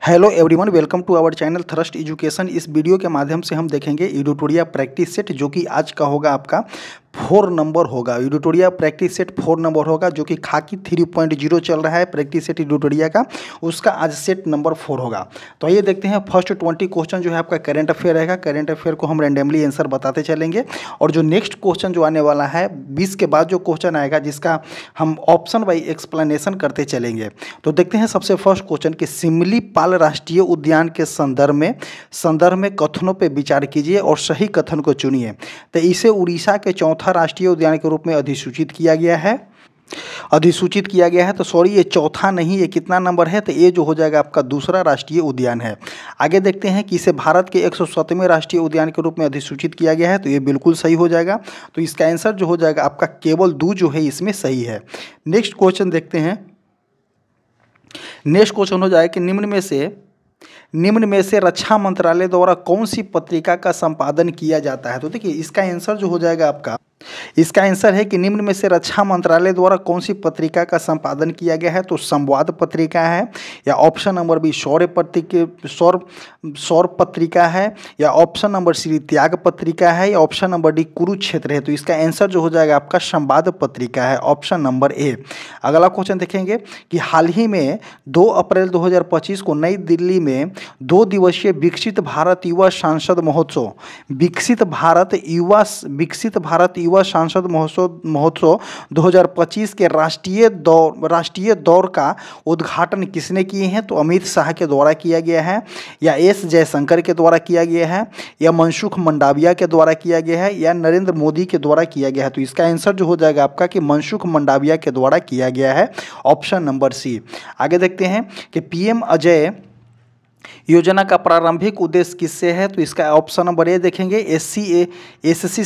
Hello everyone, welcome to our channel Thrust Education. इस video के माध्यम से हम देखेंगे एडिटोरिया प्रैक्टिस सेट, जो कि आज का होगा आपका 4 नंबर होगा। एडिटोरिया प्रैक्टिस सेट 4 नंबर होगा, जो कि खाकी 3.0 चल रहा है प्रैक्टिस सेट एडिटोरिया का, उसका आज सेट नंबर 4 होगा। तो आइए देखते हैं। फर्स्ट 20 क्वेश्चन जो है आपका करेंट अफेयर रहेगा। करेंट अफेयर को हम रैंडमली आंसर बताते चलेंगे, और जो नेक्स्ट क्वेश्चन जो आने वाला है 20 के बाद जो क्वेश्चन आएगा, जिसका हम ऑप्शन वाइज एक्सप्लेनेशन करते चलेंगे। तो देखते हैं सबसे फर्स्ट क्वेश्चन कि सिमलीपाल राष्ट्रीय उद्यान के संदर्भ में कथनों पर विचार कीजिए और सही कथन को चुनिए। तो इसे उड़ीसा के चौथा राष्ट्रीय उद्यान के रूप में अधिसूचित किया गया है। तो सॉरी, ये चौथा नहीं, ये कितना नंबर है? तो ये जो हो जाएगा आपका दूसरा राष्ट्रीय उद्यान है। आगे देखते हैं कि इसे भारत के 107वें राष्ट्रीय उद्यान के रूप में अधिसूचित किया गया है। तो ये बिल्कुल सही हो जाएगा। तो इसका आंसर जो हो जाएगा आपका केवल दू जो है इसमें सही है। नेक्स्ट क्वेश्चन देखते हैं। नेक्स्ट क्वेश्चन हो जाएगा कि निम्न में से रक्षा मंत्रालय द्वारा कौन सी पत्रिका का संपादन किया जाता है? तो देखिए, इसका आंसर जो हो जाएगा आपका, इसका आंसर है कि निम्न में से रक्षा मंत्रालय द्वारा कौन सी पत्रिका का संपादन किया गया है? तो संवाद पत्रिका है, या ऑप्शन नंबर बी सौर पत्रिका है, या ऑप्शन नंबर सी त्याग पत्रिका है, या ऑप्शन नंबर डी कुरुक्षेत्र है। तो इसका आंसर जो हो जाएगा आपका संवाद पत्रिका है, ऑप्शन नंबर ए। अगला क्वेश्चन देखेंगे कि हाल ही में 2 अप्रैल 2025 को नई दिल्ली में 2 दिवसीय विकसित भारत युवा सांसद महोत्सव 2025 के राष्ट्रीय दौर का उद्घाटन किसने किए हैं? तो अमित शाह के द्वारा किया गया है, या एस जयशंकर के द्वारा किया गया है, या मनसुख मंडाविया के द्वारा किया गया है, या नरेंद्र मोदी के द्वारा किया गया है। तो इसका आंसर जो हो जाएगा आपका कि मनसुख मंडाविया के द्वारा किया गया है, ऑप्शन नंबर सी। आगे देखते हैं कि पीएम अजय योजना का प्रारंभिक उद्देश्य किससे है? तो इसका ऑप्शन नंबर ए देखेंगे, एससी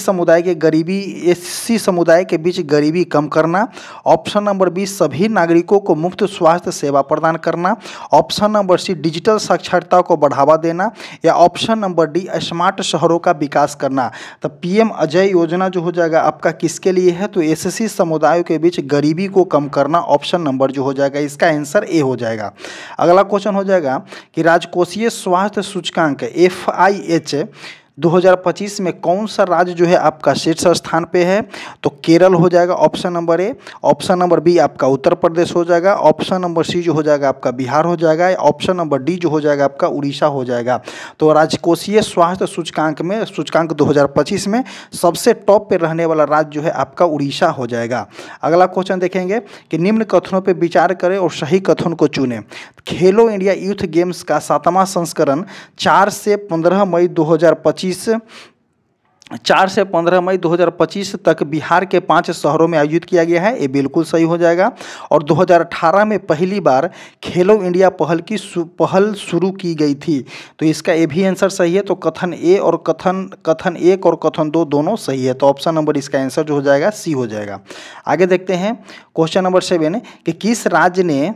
समुदाय के बीच गरीबी कम करना। ऑप्शन नंबर बी सभी नागरिकों को मुफ्त स्वास्थ्य सेवा प्रदान करना। ऑप्शन नंबर सी डिजिटल साक्षरता को बढ़ावा देना, या ऑप्शन नंबर डी स्मार्ट शहरों का विकास करना। तो पीएम अजय योजना जो हो जाएगा आपका किसके लिए है? तो एससी समुदायों के बीच गरीबी को कम करना, ऑप्शन नंबर जो हो जाएगा इसका आंसर ए हो जाएगा। अगला क्वेश्चन हो जाएगा कि राजकोषीय स्वास्थ्य सूचकांक FIH 2025 में कौन सा राज्य जो है आपका शीर्ष स्थान पे है? तो केरल हो जाएगा, option number A. Option number B आपका उत्तर प्रदेश हो जाएगा। ऑप्शन नंबर सी जो हो जाएगा आपका बिहार हो जाएगा। ऑप्शन नंबर डी जो हो जाएगा आपका उड़ीसा हो जाएगा। तो राजकोषीय स्वास्थ्य सूचकांक 2025 में सबसे टॉप पे रहने वाला राज्य जो है आपका उड़ीसा हो जाएगा। अगला क्वेश्चन देखेंगे कि निम्न कथनों पर विचार करें और सही कथन को चुनें। खेलो इंडिया यूथ गेम्स का 7वां संस्करण 4 से 15 मई 2025 तक बिहार के 5 शहरों में आयोजित किया गया है। ये बिल्कुल सही हो जाएगा। और 2018 में पहली बार खेलो इंडिया पहल शुरू की गई थी। तो इसका ये भी आंसर सही है। तो कथन ए और कथन 1 और कथन 2 दोनों सही है। तो ऑप्शन नंबर इसका आंसर जो हो जाएगा सी हो जाएगा। आगे देखते हैं क्वेश्चन नंबर 7 कि किस राज्य ने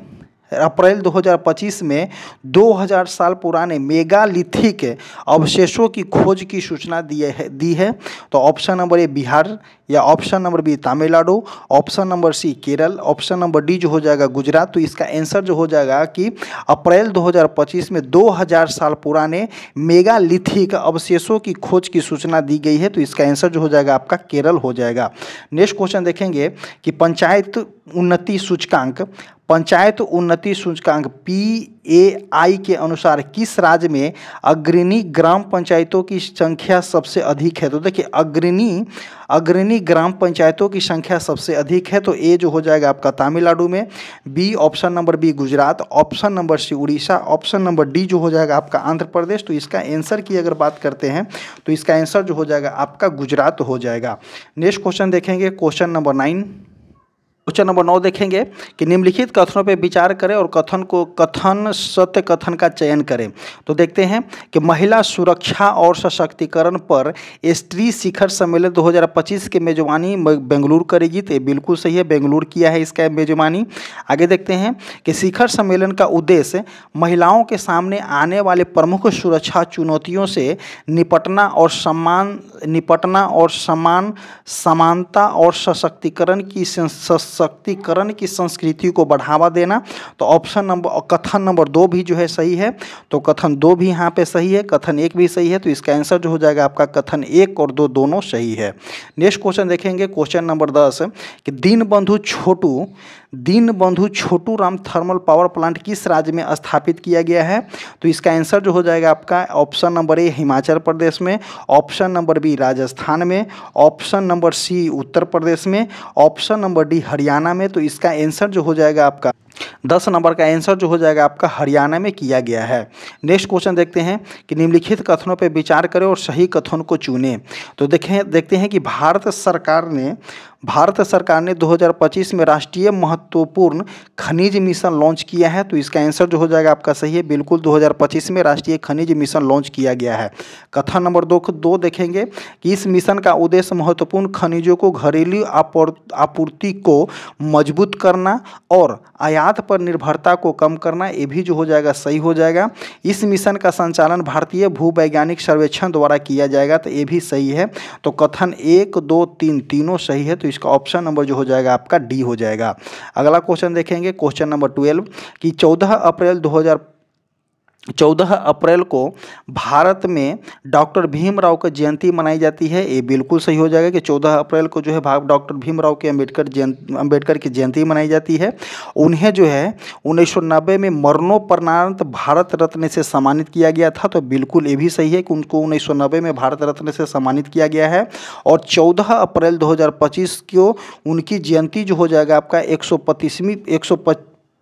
अप्रैल 2025 में 2000 साल पुराने मेगालिथिक अवशेषों की खोज की सूचना दी है? तो ऑप्शन नंबर ए बिहार, या option number B Tamil Nadu, option number C Kerala, option number D जो हो जाएगा गुजरात। तो इसका आंसर जो हो जाएगा कि अप्रैल 2025 में 2000 साल पुराने मेगालिथिक अवशेषों की खोज की सूचना दी गई है। तो इसका आंसर जो हो जाएगा आपका केरल हो जाएगा। नेक्स्ट क्वेश्चन देखेंगे कि पंचायत उन्नति सूचकांक PAI के अनुसार किस राज्य में अग्रणी ग्राम पंचायतों की संख्या सबसे अधिक है? तो देखिए, अग्रणी ग्राम पंचायतों की संख्या सबसे अधिक है। तो ए जो हो जाएगा आपका तमिलनाडु में, B option number B Gujarat, option number C Orissa, option number D जो हो जाएगा आपका आंध्र प्रदेश। तो इसका आंसर की अगर बात करते हैं तो इसका आंसर जो हो जाएगा आपका गुजरात हो जाएगा। नेक्स्ट क्वेश्चन देखेंगे, क्वेश्चन नंबर 9 देखेंगे कि निम्नलिखित कथनों पर विचार करें और सत्य कथन का चयन करें। तो देखते हैं कि महिला सुरक्षा और सशक्तिकरण पर स्त्री शिखर सम्मेलन 2025 की मेजबानी बेंगलुरु करेगी। तो ये बिल्कुल सही है, बेंगलुरु किया है इसका मेजबानी। आगे देखते हैं कि शिखर सम्मेलन का उद्देश्य महिलाओं के सामने आने वाले प्रमुख सुरक्षा चुनौतियों से निपटना और समानता और सशक्तिकरण की सशक्तिकरण की संस्कृति को बढ़ावा देना। तो ऑप्शन नंबर कथन नंबर 2 भी जो है सही है। तो कथन 2 भी यहाँ पे सही है, कथन 1 भी सही है। तो इसका आंसर जो हो जाएगा आपका कथन 1 और 2 दोनों सही है। नेक्स्ट क्वेश्चन देखेंगे, क्वेश्चन नंबर 10 कि Deenbandhu Chhotu Ram thermal power plant किस राज्य में स्थापित किया गया है? तो इसका आंसर जो हो जाएगा आपका ऑप्शन नंबर ए हिमाचल प्रदेश में, ऑप्शन नंबर बी राजस्थान में, ऑप्शन नंबर सी उत्तर प्रदेश में, ऑप्शन नंबर डी हरियाणा में। तो इसका आंसर जो हो जाएगा आपका 10 नंबर का आंसर जो हो जाएगा आपका हरियाणा में किया गया है। नेक्स्ट क्वेश्चन देखते हैं कि निम्नलिखित कथनों पर विचार करें और सही कथन को चुनें। तो देखते हैं कि भारत सरकार ने 2025 में राष्ट्रीय महत्वपूर्ण खनिज मिशन लॉन्च किया है। तो इसका आंसर जो हो जाएगा आपका सही है, बिल्कुल 2025 में राष्ट्रीय खनिज मिशन लॉन्च किया गया है। कथन नंबर 2 देखेंगे कि इस मिशन का उद्देश्य महत्वपूर्ण खनिजों को घरेलू आपूर्ति को मजबूत करना और आयात पर निर्भरता को कम करना। ये भी जो हो जाएगा सही हो जाएगा। इस मिशन का संचालन भारतीय भूवैज्ञानिक सर्वेक्षण द्वारा किया जाएगा। तो ये भी सही है। तो कथन 1, 2, 3 तीनों सही है। तो इसका ऑप्शन नंबर जो हो जाएगा आपका डी हो जाएगा। अगला क्वेश्चन देखेंगे, क्वेश्चन नंबर 12 कि 14 अप्रैल को भारत में डॉक्टर भीमराव की जयंती मनाई जाती है। ये बिल्कुल सही हो जाएगा कि 14 अप्रैल को जो है डॉक्टर भीमराव के अम्बेडकर की जयंती मनाई जाती है। उन्हें जो है 1990 में मरणोपरांत भारत रत्न से सम्मानित किया गया था। तो बिल्कुल ये भी सही है कि उनको 1990 में भारत रत्न से सम्मानित किया गया है। और 14 अप्रैल 2025 को उनकी जयंती जो हो जाएगा आपका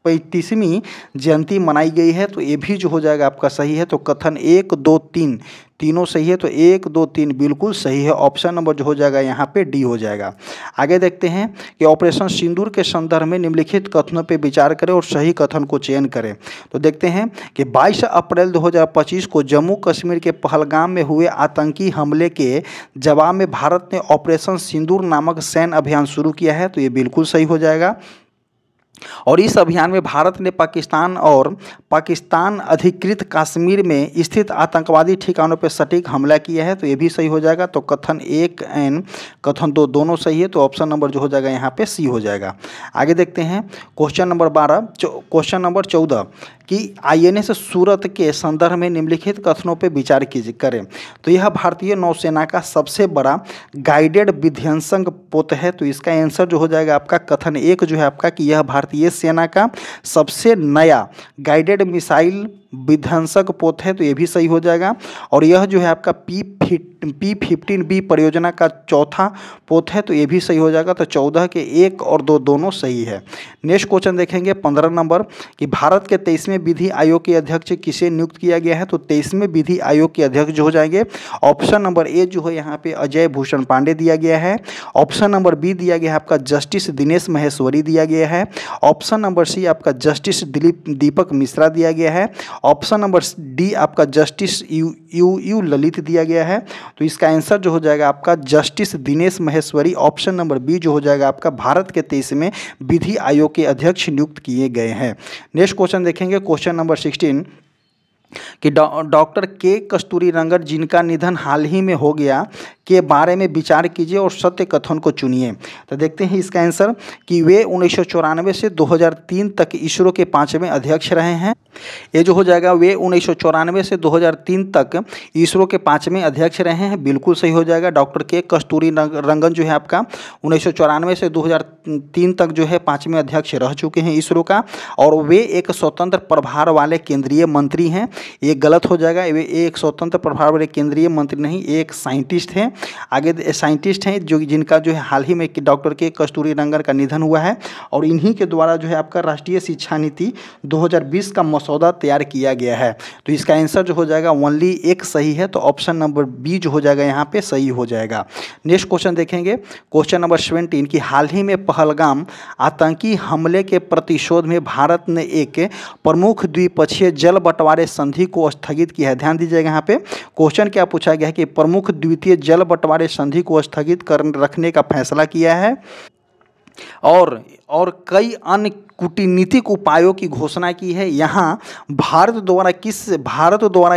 135वीं जयंती मनाई गई है। तो ये भी जो हो जाएगा आपका सही है। तो कथन 1, 2, 3 तीनों सही है। तो 1, 2, 3 बिल्कुल सही है। ऑप्शन नंबर जो हो जाएगा यहाँ पे डी हो जाएगा। आगे देखते हैं कि ऑपरेशन सिंदूर के संदर्भ में निम्नलिखित कथनों पे विचार करें और सही कथन को चयन करें। तो देखते हैं कि 22 अप्रैल 2025 को जम्मू कश्मीर के पहलगाम में हुए आतंकी हमले के जवाब में भारत ने ऑपरेशन सिंदूर नामक सैन्य अभियान शुरू किया है। तो ये बिल्कुल सही हो जाएगा। और इस अभियान में भारत ने पाकिस्तान अधिकृत कश्मीर में स्थित आतंकवादी ठिकानों पर सटीक हमला किया है। तो ये भी सही हो जाएगा। तो कथन 1 एंड कथन 2 दोनों सही है। तो ऑप्शन नंबर जो हो जाएगा यहाँ पे सी हो जाएगा। आगे देखते हैं क्वेश्चन नंबर 14 कि INS सूरत के संदर्भ में निम्नलिखित कथनों पर विचार करें। तो यह भारतीय नौसेना का सबसे बड़ा गाइडेड विध्वंसक पोत है। तो इसका आंसर जो हो जाएगा आपका कथन 1 जो है आपका कि यह भारतीय सेना का सबसे नया गाइडेड मिसाइल विध्वंसक पोत है। तो ये भी सही हो जाएगा। और यह जो है आपका P-15B परियोजना का चौथा पोत है। तो ये भी सही हो जाएगा। तो 14 के 1 और 2 दोनों सही है। नेक्स्ट क्वेश्चन देखेंगे 15 नंबर कि भारत के 23वें विधि आयोग के अध्यक्ष किसे नियुक्त किया गया है? तो 23वें विधि आयोग के अध्यक्ष जो हो जाएंगे ऑप्शन नंबर ए जो है यहाँ पे अजय भूषण पांडे दिया गया है। ऑप्शन नंबर बी दिया गया है आपका जस्टिस दिनेश महेश्वरी दिया गया है। ऑप्शन नंबर सी आपका जस्टिस दीपक मिश्रा दिया गया है। ऑप्शन नंबर डी आपका जस्टिस यू ललित दिया गया है। तो इसका आंसर जो हो जाएगा आपका justice Dinesh Maheshwari. Option number B जो हो जाएगा आपका भारत के 23वें विधि आयोग के अध्यक्ष नियुक्त किए गए हैं। नेक्स्ट क्वेश्चन देखेंगे क्वेश्चन नंबर 16 कि डॉक्टर के कस्तूरी रंगन जिनका निधन हाल ही में हो गया के बारे में विचार कीजिए और सत्य कथन को चुनिए। तो देखते हैं इसका आंसर कि वे 1994 से 2003 तक इसरो के 5वें अध्यक्ष रहे हैं। ये जो हो जाएगा वे 1994 से 2003 तक इसरो के 5वें अध्यक्ष रहे हैं। बिल्कुल सही हो जाएगा। डॉक्टर के कस्तूरी रंगन जो है आपका 1994 से 2003 तक जो है 5वें अध्यक्ष रह चुके हैं इसरो का। और वे एक स्वतंत्र प्रभार वाले केंद्रीय मंत्री हैं। ये गलत हो जाएगा। वे एक स्वतंत्र प्रभार वाले केंद्रीय मंत्री नहीं, एक साइंटिस्ट हैं। आगे साइंटिस्ट हैं जिनका जो है हाल ही में डॉक्टर के कस्तूरी रंगन का निधन हुआ है। और इन्हीं के द्वारा जो है आपका राष्ट्रीय शिक्षा नीति 2020 का मसौदा तैयार किया गया है। तो इसका आंसर जो हो जाएगा ओनली एक सही है। तो ऑप्शन नंबर बी जो हो जाएगा यहाँ पे सही हो जाएगा। नेक्स्ट क्वेश्चन देखेंगे क्वेश्चन नंबर 17 कि हाल ही में पहलगाम आतंकी हमले के प्रतिशोध में भारत ने एक प्रमुख द्विपक्षीय जल बंटवारे संधि को स्थगित किया है। ध्यान दीजिएगा यहाँ पे क्वेश्चन क्या पूछा गया है कि प्रमुख द्वितीय जल बंटवारे संधि को स्थगित कर रखने का फैसला किया है। और कई अन्य कूटनीतिक उपायों की घोषणा की है। यहाँ भारत द्वारा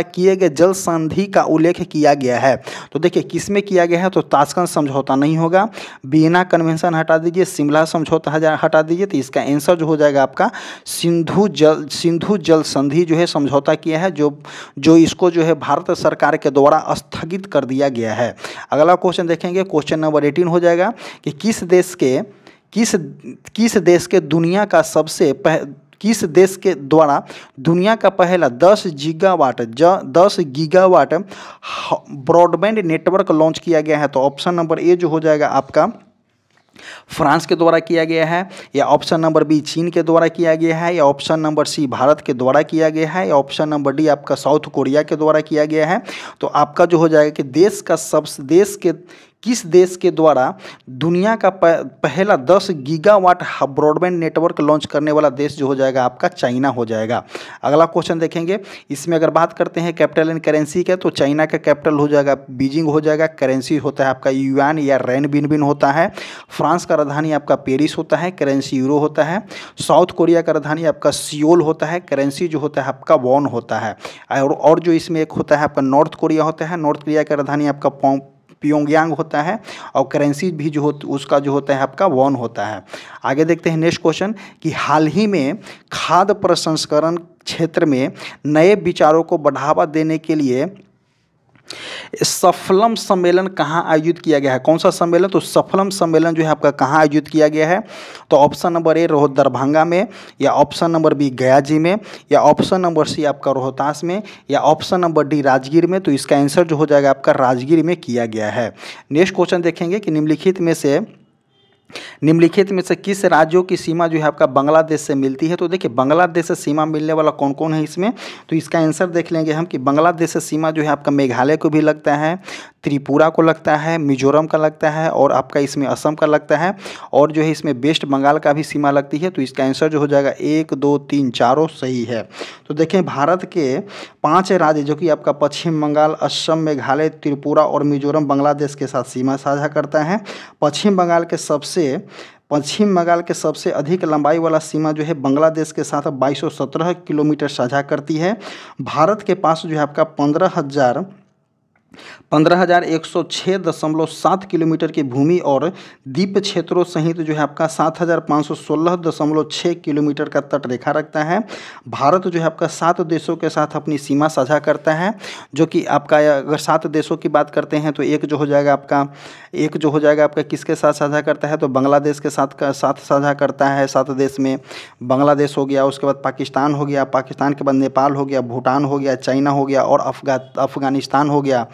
किए गए जल संधि का उल्लेख किया गया है। तो देखिए किस में किया गया है, तो ताशकंद समझौता नहीं होगा, वियना कन्वेंशन हटा दीजिए, शिमला समझौता हटा दीजिए, तो इसका आंसर जो हो जाएगा आपका सिंधु जल संधि जो है समझौता किया है, जो इसको जो है भारत सरकार के द्वारा स्थगित कर दिया गया है। अगला क्वेश्चन देखेंगे, क्वेश्चन नंबर 18 हो जाएगा कि किस देश के द्वारा दुनिया का पहला 10 गीगावाट ब्रॉडबैंड नेटवर्क लॉन्च किया गया है। तो ऑप्शन नंबर ए जो हो जाएगा आपका फ्रांस के द्वारा किया गया है, या ऑप्शन नंबर बी चीन के द्वारा किया गया है, या ऑप्शन नंबर सी भारत के द्वारा किया गया है, या ऑप्शन नंबर डी आपका साउथ कोरिया के द्वारा किया गया है। तो आपका जो हो जाएगा कि किस देश के द्वारा दुनिया का पहला 10 गीगावाट ब्रॉडबैंड नेटवर्क लॉन्च करने वाला देश जो हो जाएगा आपका चाइना हो जाएगा। अगला क्वेश्चन देखेंगे, इसमें अगर बात करते हैं कैपिटल एंड करेंसी का, तो चाइना का कैपिटल हो जाएगा बीजिंग हो जाएगा, करेंसी होता है आपका युआन या रेनबिनबिन होता है, फ्रांस का राजधानी आपका पेरिस होता है, करेंसी यूरो होता है, साउथ कोरिया का राजधानी आपका सियोल होता है, करेंसी जो होता है आपका वॉन होता है, और जो इसमें एक होता है आपका नॉर्थ कोरिया होता है, नॉर्थ कोरिया का राजधानी आपका प्योंगयांग होता है, और करेंसी भी उसका जो होता है आपका वॉन होता है। आगे देखते हैं नेक्स्ट क्वेश्चन कि हाल ही में खाद्य प्रसंस्करण क्षेत्र में नए विचारों को बढ़ावा देने के लिए सफलम सम्मेलन कहाँ आयोजित किया गया है। कौन सा सम्मेलन, तो सफलम सम्मेलन जो है आपका कहाँ आयोजित किया गया है। तो ऑप्शन नंबर ए दरभंगा में, या ऑप्शन नंबर बी गया जी में, या ऑप्शन नंबर सी आपका रोहतास में, या ऑप्शन नंबर डी राजगीर में। तो इसका आंसर जो हो जाएगा आपका राजगीर में किया गया है। नेक्स्ट क्वेश्चन देखेंगे कि निम्नलिखित में से किस राज्यों की सीमा जो है आपका बांग्लादेश से मिलती है। तो देखिए बांग्लादेश से सीमा मिलने वाला कौन कौन है इसमें, तो इसका आंसर देख लेंगे हम कि बांग्लादेश से सीमा जो है आपका मेघालय को भी लगता है, त्रिपुरा को लगता है, मिजोरम का लगता है, और आपका इसमें असम का लगता है, और जो है इसमें वेस्ट बंगाल का भी सीमा लगती है। तो इसका आंसर जो हो जाएगा 1 2 3 चारों सही है। तो देखें भारत के 5 राज्य जो कि आपका पश्चिम बंगाल, असम, मेघालय, त्रिपुरा और मिजोरम बांग्लादेश के साथ सीमा साझा करता है। पश्चिम बंगाल के सबसे अधिक लंबाई वाला सीमा जो है बांग्लादेश के साथ 2217 किलोमीटर साझा करती है। भारत के पास जो है आपका 15,106.7 किलोमीटर की भूमि और द्वीप क्षेत्रों सहित जो है आपका 7,516.6 किलोमीटर का तट रेखा रखता है। भारत जो है आपका 7 देशों के साथ अपनी सीमा साझा करता है, जो कि आपका अगर 7 देशों की बात करते हैं तो एक जो हो जाएगा आपका किसके साथ साझा करता है, तो बांग्लादेश के साथ साझा करता है। 7 देश में बांग्लादेश हो गया, उसके बाद पाकिस्तान हो गया, पाकिस्तान के बाद नेपाल हो गया, भूटान हो गया, चाइना हो गया, और अफगानिस्तान हो गया,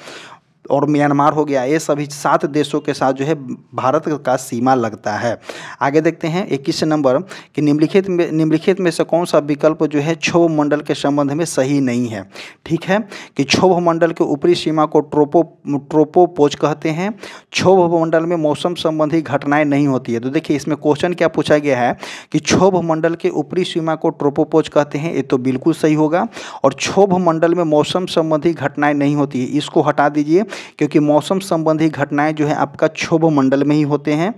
और म्यांमार हो गया। ये सभी 7 देशों के साथ जो है भारत का सीमा लगता है। आगे देखते हैं 21 नंबर कि निम्नलिखित में से कौन सा विकल्प जो है क्षोभ मंडल के संबंध में सही नहीं है। ठीक है कि क्षोभ मंडल के ऊपरी सीमा को ट्रोपोपोज कहते हैं। क्षोभ मंडल में मौसम संबंधी घटनाएं नहीं होती है। तो देखिए इसमें क्वेश्चन क्या पूछा गया है कि क्षोभ मंडल के ऊपरी सीमा को ट्रोपोपोज कहते हैं, ये तो बिल्कुल सही होगा। और क्षोभ मंडल में मौसम संबंधी घटनाएं नहीं होती है, इसको हटा दीजिए, क्योंकि मौसम संबंधी घटनाएं जो है आपका क्षोभ मंडल में ही होते हैं।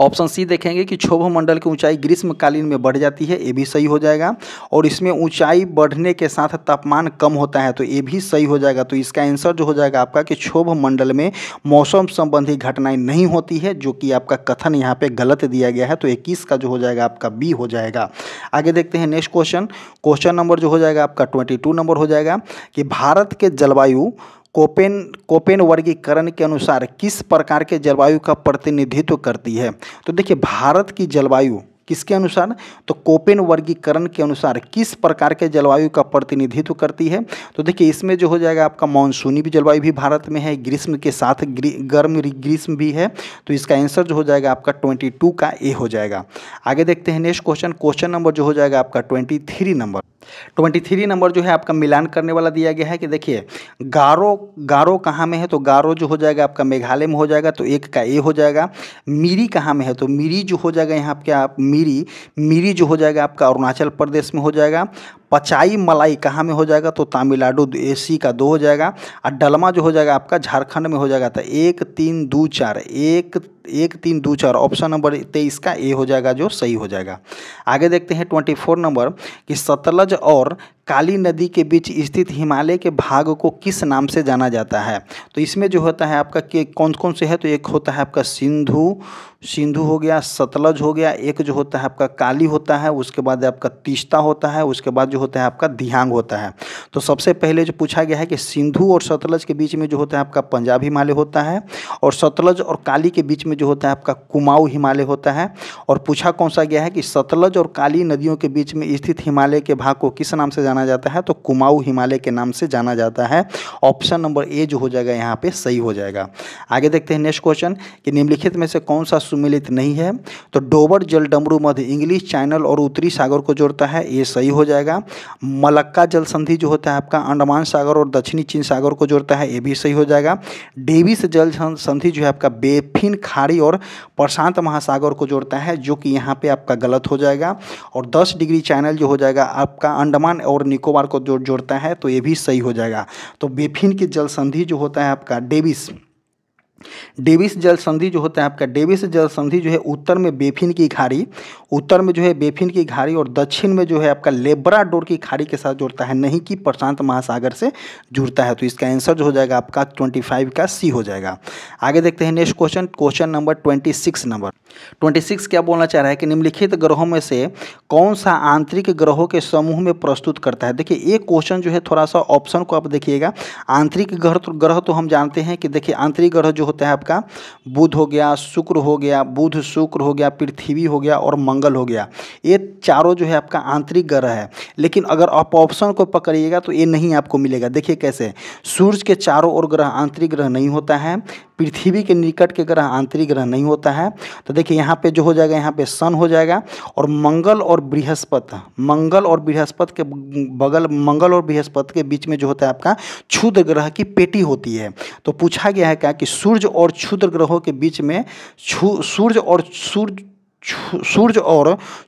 ऑप्शन सी देखेंगे कि क्षोभ मंडल की ऊंचाई ग्रीष्मकालीन में बढ़ जाती है, ये भी सही हो जाएगा। और इसमें ऊंचाई बढ़ने के साथ तापमान कम होता है, तो ये भी सही हो जाएगा। तो इसका आंसर जो हो जाएगा आपका कि क्षोभ मंडल में मौसम संबंधी घटनाएं नहीं होती है, जो कि आपका कथन यहाँ पे गलत दिया गया है। तो 21 का जो हो जाएगा आपका बी हो जाएगा। आगे देखते हैं नेक्स्ट क्वेश्चन नंबर जो हो जाएगा आपका 22 नंबर हो जाएगा कि भारत के जलवायु कोपेन वर्गीकरण के अनुसार किस प्रकार के जलवायु का प्रतिनिधित्व करती है। तो देखिए भारत की जलवायु किसके अनुसार, तो कोपेन वर्गीकरण के अनुसार किस प्रकार के जलवायु का प्रतिनिधित्व करती है। तो देखिए इसमें जो हो जाएगा आपका मानसूनी भी जलवायु भी भारत में है, ग्रीष्म के साथ गर्म ग्रीष्म भी है। तो इसका आंसर जो हो जाएगा आपका 22 का ए हो जाएगा। आगे देखते हैं नेक्स्ट क्वेश्चन नंबर जो हो जाएगा आपका 23 नंबर जो है आपका मिलान करने वाला दिया गया है कि देखिए गारो कहाँ में है, तो गारो जो हो जाएगा आपका मेघालय में हो जाएगा, तो 1 का ए हो जाएगा। मिरी कहाँ में है, तो मिरी जो हो जाएगा यहाँ पे मिरी जो हो जाएगा आपका अरुणाचल प्रदेश में हो जाएगा। पचाई मलाई कहाँ में हो जाएगा, तो तमिलनाडु, एसी का 2 हो जाएगा। और डलमा जो हो जाएगा आपका झारखंड में हो जाएगा। तो 1 3 2 4 1 1 3 2 4 ऑप्शन नंबर 23 का ए हो जाएगा जो सही हो जाएगा। आगे देखते हैं 24 नंबर कि सतलज और काली नदी के बीच स्थित हिमालय के भाग को किस नाम से जाना जाता है। तो इसमें जो होता है आपका कि कौन कौन से है, तो एक होता है आपका सिंधु हो गया, सतलज हो गया, एक जो होता है आपका काली होता है, उसके बाद आपका तीस्ता होता है, उसके बाद जो होता है आपका दिहांग होता है। तो सबसे पहले जो पूछा गया है कि सिंधु और सतलज के बीच में जो होता है आपका पंजाब हिमालय होता है, और सतलज और काली के बीच में जो होता है आपका कुमाऊं हिमालय होता है। और पूछा कौन सा गया है कि सतलज और काली नदियों के बीच में स्थित हिमालय के भाग को किस नाम से जाना जाता है, तो कुमाऊं हिमालय के नाम से जाना जाता है। ऑप्शन नंबर ए जो हो जाएगा यहाँ पे सही हो जाएगा। आगे देखते हैं नेक्स्ट क्वेश्चन कि निम्नलिखित में से कौन सा सुमेलित नहीं है। तो डोबर जल डमरू मध्य इंग्लिश चैनल और उत्तरी सागर को जोड़ता है, ये सही हो जाएगा। मलक्का जल संधि जो होता है आपका अंडमान सागर और दक्षिणी चीन सागर को जोड़ता है, ये भी सही हो जाएगा। डेविस जल संधि जो है आपका बेफिन खाड़ी और प्रशांत महासागर को जोड़ता है, जो कि यहाँ पे आपका गलत हो जाएगा। और 10 डिग्री चैनल जो हो जाएगा आपका अंडमान और निकोबार को जोड़ता है, तो ये भी सही हो जाएगा। तो बेफिन की जल संधि जो होता है आपका डेविस जल संधि जो होता है आपका डेविस जल संधि जो है उत्तर में बेफिन की खाड़ी, उत्तर में जो है बेफिन की खाड़ी और दक्षिण में जो है आपका लेब्राडोर की खाड़ी के साथ जोड़ता है, नहीं कि प्रशांत महासागर से जुड़ता है। तो इसका आंसर जो हो जाएगा आपका 25 का सी हो जाएगा। आगे देखते हैं नेक्स्ट क्वेश्चन, क्वेश्चन नंबर 26 क्या बोलना चाह रहा है कि निम्नलिखित ग्रहों में से कौन सा आंतरिक ग्रहों के समूह में प्रस्तुत करता है। देखिए एक क्वेश्चन जो है थोड़ा सा ऑप्शन को आप देखिएगा। आंतरिक ग्रह तो हम जानते हैं कि देखिए आंतरिक ग्रह जो होता है आपका बुध हो गया, शुक्र हो गया, बुध शुक्र हो गया, पृथ्वी हो गया और मंगल हो गया, ये चारों जो है आपका आंतरिक ग्रह है। लेकिन अगर आप ऑप्शन को पकड़िएगा तो ये नहीं आपको मिलेगा। देखिए कैसे, सूर्य के चारों ओर ग्रह आंतरिक ग्रह नहीं होता है, पृथ्वी के निकट के ग्रह आंतरिक ग्रह नहीं होता है। तो देखिए यहाँ पे जो हो जाएगा, यहाँ पे सन हो जाएगा। और मंगल और बृहस्पति के बीच में जो होता है आपका क्षुद्र ग्रह की पेटी होती है। तो पूछा गया है क्या कि सूर्य और क्षुद्र ग्रहों के बीच में सूर्य और